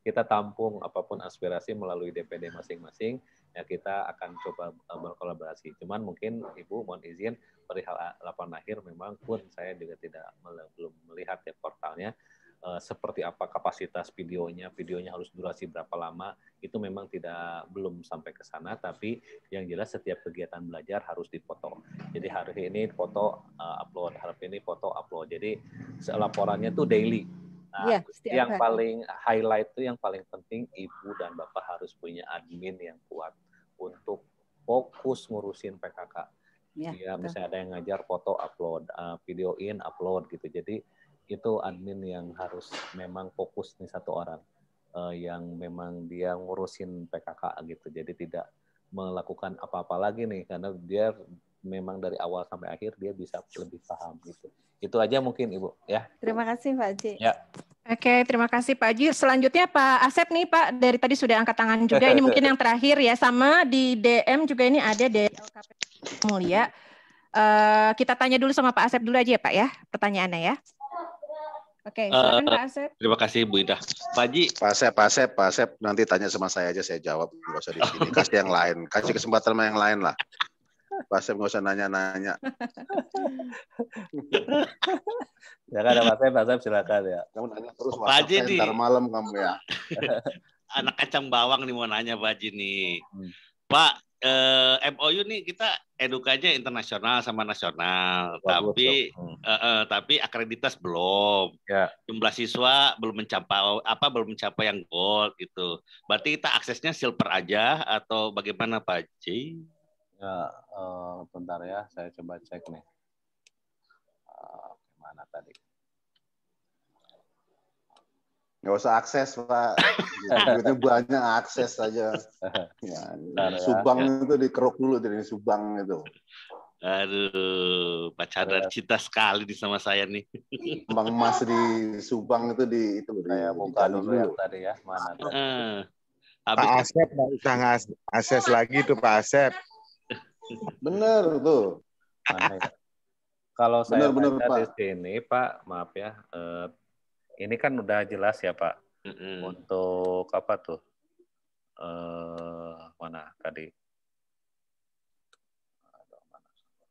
kita tampung apapun aspirasi melalui DPD masing-masing. Ya kita akan coba berkolaborasi. Cuman mungkin Ibu mohon izin perihal laporan akhir memang pun saya juga belum melihat ya portalnya. Seperti apa kapasitas videonya harus durasi berapa lama, itu memang belum sampai ke sana, tapi yang jelas setiap kegiatan belajar harus dipoto. Jadi hari ini foto upload, hari ini foto upload. Jadi laporannya tuh daily. Nah, yang paling highlight itu, yang paling penting Ibu dan Bapak harus punya admin yang kuat untuk fokus ngurusin PKK. Ya, misalnya ada yang ngajar foto upload, videoin upload gitu. Jadi itu admin yang harus memang fokus nih satu orang yang memang dia ngurusin PKK gitu. Jadi tidak melakukan apa-apa lagi nih, karena dia memang dari awal sampai akhir dia bisa lebih paham gitu. Itu aja mungkin Ibu ya.
Terima kasih Pak Haji.
Ya.
Oke, terima kasih Pak Haji. Selanjutnya Pak Asep nih Pak, dari tadi sudah angkat tangan juga. Ini mungkin yang terakhir ya, sama di DM juga ini ada dari LKP Mulia. Kita tanya dulu sama Pak Asep dulu aja ya Pak ya, pertanyaannya ya. Oke, silakan Pak Asep.
Terima kasih Bu Ida. Pak Haji. Pak Asep, nanti tanya sama saya aja, saya jawab. Nggak usah di sini. Kasih yang lain, kasih kesempatan sama yang lain lah. Pak Asep nggak usah nanya-nanya.
Ya kan ada Pak Asep silakan ya.
Kamu nanya terus Pak Haji nih. Ntar malam kamu ya. Anak kacang bawang nih mau nanya Pak Haji nih. Pak, MOU nih kita edukasinya internasional sama nasional, tapi akreditas belum. Ya. Jumlah siswa belum mencapai yang gold gitu. Berarti kita aksesnya silver aja atau bagaimana Pak Haji?
Ya, bentar ya, saya coba cek nih. Mana tadi?
Nggak usah akses Pak, duitnya banyak, akses saja. Ya, Subang itu dikeruk dulu dari Subang itu.
Aduh, Pak Chandra cinta sekali nih sama saya nih.
Bang Mas di Subang itu di
saya buka dulu ya tadi ya, mana?
Pak Asep nggak usah akses lagi tuh Pak Asep.
Bener tuh.
Mana ya? Kalau saya baca di sini Pak, maaf ya. Ini kan udah jelas ya Pak, untuk apa tuh, mana tadi,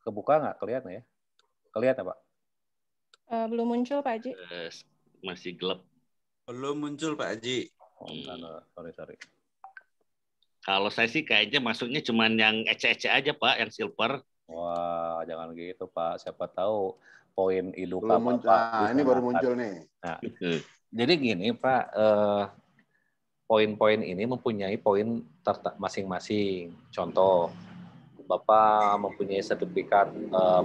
kebuka nggak, kelihatan ya? Kelihatan Pak?
Belum muncul Pak Haji.
Masih gelap.
Belum muncul Pak Haji.
Sorry.
Kalau saya sih kayaknya masuknya cuma yang ece-ece aja Pak, yang silver.
Wah, jangan gitu Pak, siapa tahu poin iduka
Bapak. Ini baru muncul nih.
Nah, jadi gini Pak, poin-poin ini mempunyai poin masing-masing. Contoh, Bapak mempunyai sertifikat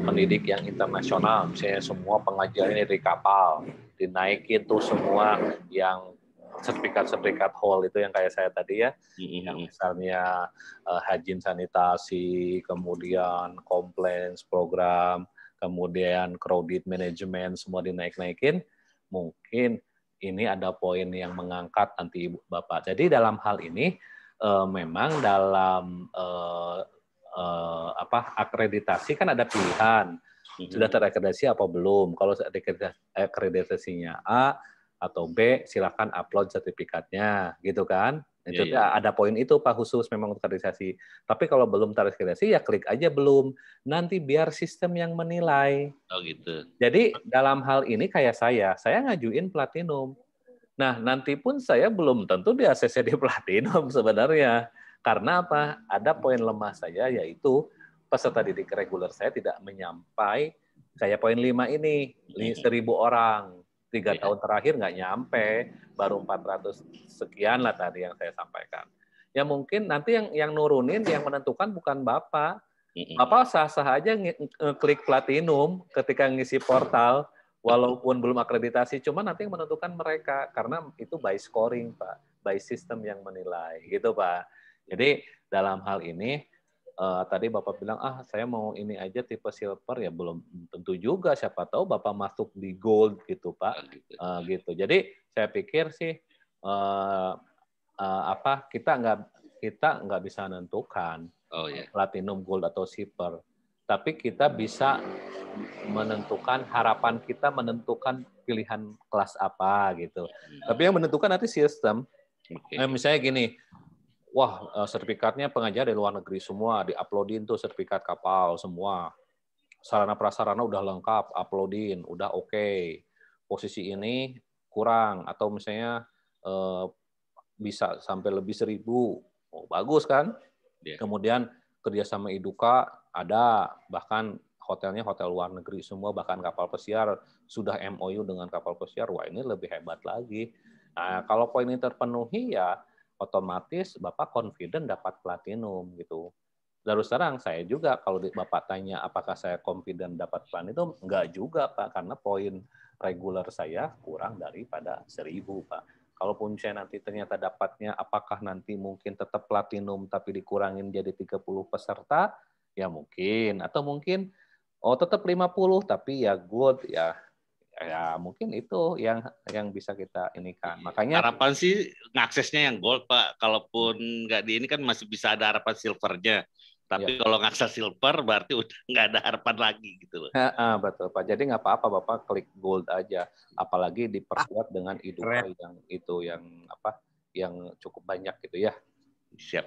pendidik yang internasional, misalnya semua pengajarannya dari kapal, dinaikin tuh semua yang sertifikat hall itu yang kayak saya tadi ya, yang misalnya hygiene sanitasi, kemudian compliance program, kemudian crowded management, semua dinaik-naikin, mungkin ini ada poin yang mengangkat nanti Ibu Bapak. Jadi dalam hal ini memang dalam akreditasi kan ada pilihan, sudah terakreditasi apa belum. Kalau akreditasinya A atau B, silakan upload sertifikatnya, gitu kan? Itu ada poin itu Pak khusus memang untuk kaderisasi. Tapi kalau belum kaderisasi ya klik aja belum. Nanti biar sistem yang menilai.
Oh gitu.
Jadi dalam hal ini kayak saya ngajuin platinum. Nah, nanti pun saya belum tentu di ACC di platinum sebenarnya. Karena apa? Ada poin lemah saya yaitu peserta didik reguler saya tidak menyampai kayak poin 5 ini, 1.000 orang. 3 tahun terakhir nggak nyampe, baru 400 sekian lah tadi yang saya sampaikan. Ya mungkin nanti yang nurunin, yang menentukan bukan Bapak. Bapak sah-sah aja klik platinum ketika ngisi portal, walaupun belum akreditasi, cuma nanti yang menentukan mereka, karena itu by scoring, Pak, by system yang menilai, gitu Pak. Jadi dalam hal ini, tadi Bapak bilang, saya mau ini aja tipe silver, ya belum tentu juga, siapa tahu Bapak masuk di gold, gitu Pak. Gitu. Jadi saya pikir sih, kita nggak bisa menentukan platinum, gold, atau silver. Tapi kita bisa menentukan, harapan kita menentukan pilihan kelas apa gitu. Tapi yang menentukan nanti sistem. Misalnya gini, wah sertifikatnya pengajar dari luar negeri semua, di-uploadin tuh sertifikat kapal semua. Sarana prasarana udah lengkap, uploadin, udah oke. Posisi ini kurang, atau misalnya bisa sampai lebih 1.000. Oh, bagus kan? Kemudian kerjasama Iduka ada, bahkan hotelnya hotel luar negeri semua, bahkan kapal pesiar sudah MOU dengan kapal pesiar. Wah, ini lebih hebat lagi. Nah, kalau poin ini terpenuhi ya otomatis Bapak confident dapat platinum gitu. Terus terang saya juga kalau Bapak tanya apakah saya confident dapat platinum, enggak juga Pak, karena poin reguler saya kurang daripada 1.000 Pak. Kalaupun saya nanti ternyata dapatnya, apakah nanti mungkin tetap platinum tapi dikurangin jadi 30 peserta? Ya mungkin. Atau mungkin tetap 50 tapi ya good, ya mungkin itu yang bisa kita inikan. Makanya
harapan sih ngaksesnya yang gold Pak. Kalaupun nggak di ini kan masih bisa ada harapan silvernya. Tapi kalau ngakses silver berarti udah nggak ada harapan lagi gitu loh.
Betul Pak. Jadi nggak apa-apa Bapak klik gold aja. Apalagi diperkuat dengan Iduka yang cukup banyak gitu ya.
Siap.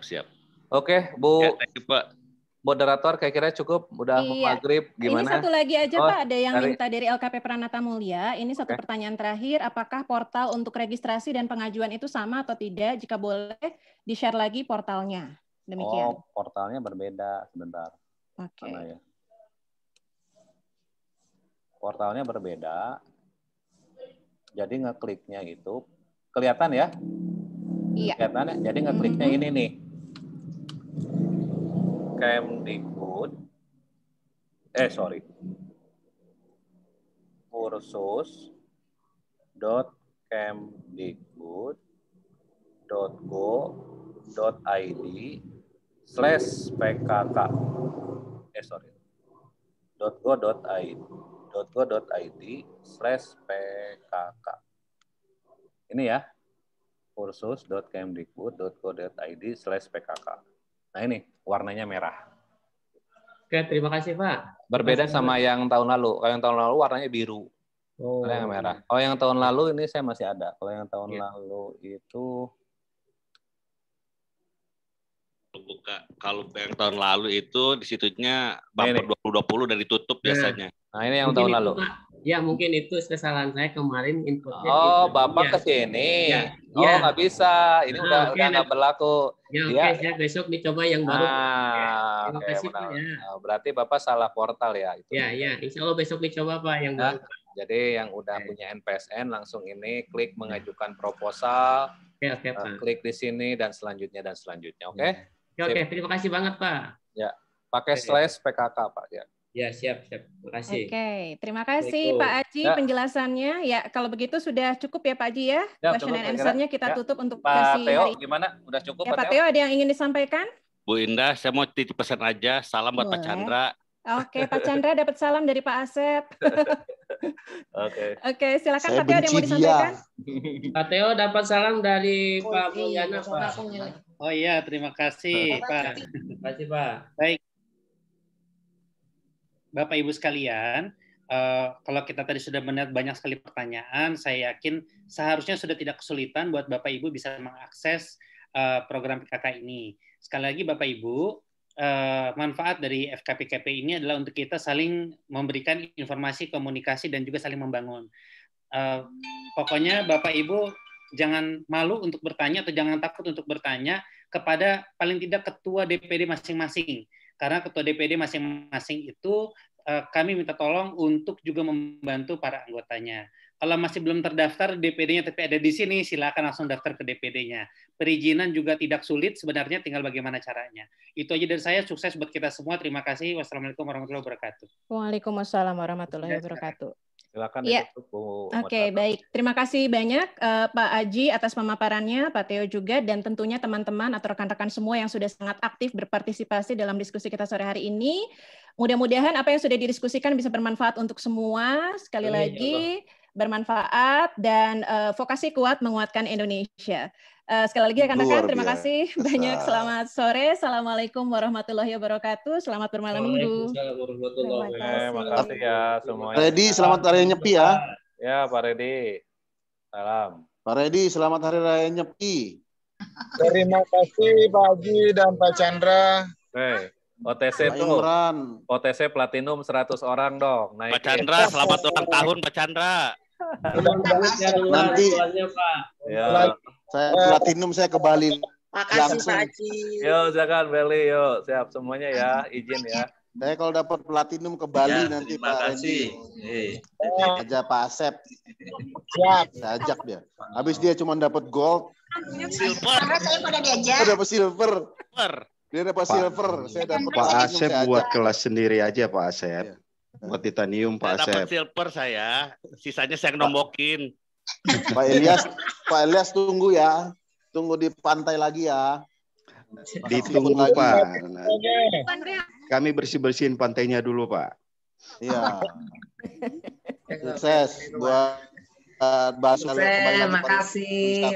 Oke, Bu.
Ya, thank you, Pak.
Moderator kayak kira cukup, udah mau maghrib, gimana?
Ini satu lagi aja Pak, ada yang minta dari LKP Pranata Mulia. Ini satu pertanyaan terakhir, apakah portal untuk registrasi dan pengajuan itu sama atau tidak? Jika boleh, di-share lagi portalnya. Demikian.
Oh, portalnya berbeda, sebentar.
Oke.
Mana ya? Portalnya berbeda, jadi ngekliknya itu, kelihatan ya?
Iya.
Kelihatan ya? Jadi ngekliknya ini nih. kursus.go.id/pkk. Ini ya, kursus.kemdikbud.go.id/pkk. Nah ini warnanya merah.
Oke, terima kasih Pak.
Berbeda sama yang tahun lalu. Kalau yang tahun lalu warnanya biru. Kalau yang merah. Kalau yang tahun lalu ini saya masih ada. Kalau yang tahun lalu itu
buka. Kalau yang tahun lalu itu di situnya bumper 2020 dari tutup biasanya.
Nah ini yang tahun lalu.
Ya mungkin itu kesalahan saya kemarin inputnya.
Oh Bapak ke sini. Nggak bisa. Ini udah nggak berlaku.
Ya oke, saya besok dicoba yang baru.
Terima kasih Pak ya. Berarti Bapak salah portal ya itu.
Ya, insya Allah besok dicoba Pak yang baru.
Jadi yang udah punya NPSN langsung ini klik mengajukan proposal.
Oke Pak.
Klik di sini dan selanjutnya. Oke?
Oke, terima kasih banget Pak.
Ya, pakai / PKK Pak ya.
Ya, siap. Terima kasih.
Oke, terima kasih Pak Aji penjelasannya. Ya, kalau begitu sudah cukup ya Pak Aji ya. Question and answer-nya kita tutup untuk
Pak Teo, gimana? Udah cukup
ya, Pak Teo? Ada yang ingin disampaikan?
Bu Indah, saya mau titip pesan aja. Salam buat Pak Chandra.
Oke, Pak Chandra dapat salam dari Pak Asep. Oke, silakan Pak Teo, ada yang mau disampaikan?
Pak Teo dapat salam dari Pak Mulyana, Pak.
Oh iya, terima kasih Pak.
Terima kasih Pak.
Baik. Bapak Ibu sekalian, kalau kita tadi sudah melihat banyak sekali pertanyaan, saya yakin seharusnya sudah tidak kesulitan buat Bapak Ibu bisa mengakses program PKK ini. Sekali lagi Bapak Ibu, manfaat dari FKPKP ini adalah untuk kita saling memberikan informasi, komunikasi, dan juga saling membangun. Pokoknya Bapak Ibu jangan malu untuk bertanya atau jangan takut untuk bertanya kepada paling tidak ketua DPD masing-masing. Karena ketua DPD masing-masing itu kami minta tolong untuk juga membantu para anggotanya. Kalau masih belum terdaftar DPD-nya tapi ada di sini, silakan langsung daftar ke DPD-nya. Perizinan juga tidak sulit, sebenarnya tinggal bagaimana caranya. Itu aja dari saya, sukses buat kita semua. Terima kasih. Wassalamualaikum warahmatullahi wabarakatuh.
Waalaikumsalam warahmatullahi wabarakatuh.
Silakan
ya. Oke, baik. Terima kasih banyak Pak Aji atas pemaparannya, Pak Theo juga, dan tentunya teman-teman atau rekan-rekan semua yang sudah sangat aktif berpartisipasi dalam diskusi kita sore hari ini. Mudah-mudahan apa yang sudah didiskusikan bisa bermanfaat untuk semua. Sekali lagi, bermanfaat dan vokasi kuat menguatkan Indonesia. Sekali lagi rekan-rekan, terima kasih banyak. Selamat sore. Assalamualaikum warahmatullahi wabarakatuh. Selamat bermalam minggu.
Terima kasih ya semuanya.
Pak Redi, selamat hari raya Nyepi ya.
Ya, Pak Redi. Salam.
Pak Redi, selamat hari raya Nyepi.
Terima kasih Pak Haji dan Pak Chandra.
OTC tuh, OTC Platinum 100 orang dong.
Pak Chandra, selamat ulang tahun Pak Chandra.
Nanti ya. Saya Platinum, saya ke Bali.
Makasih Pak Haji.
Yuk, silakan Beli, yuk. Siap semuanya ya, izin ya.
Saya kalau dapat Platinum ke Bali ya, nanti Pak Redi. Aja Pak Asep. Siap. Saya ajak dia. Habis dia cuma dapat gold.
Silver. Karena saya pada diajak.
Dapat silver. Dia dapat silver. Saya dapat
Pak Asep buat kelas sendiri aja Pak Asep. Buat titanium Pak Asep.
Dapat silver saya. Sisanya saya nombokin.
Pak Ilyas tunggu ya. Tunggu di pantai lagi ya.
Ditunggu Pak. Kami bersih-bersihin pantainya dulu Pak.
Iya. Sukses buat Mbak Sukses,
terima kasih.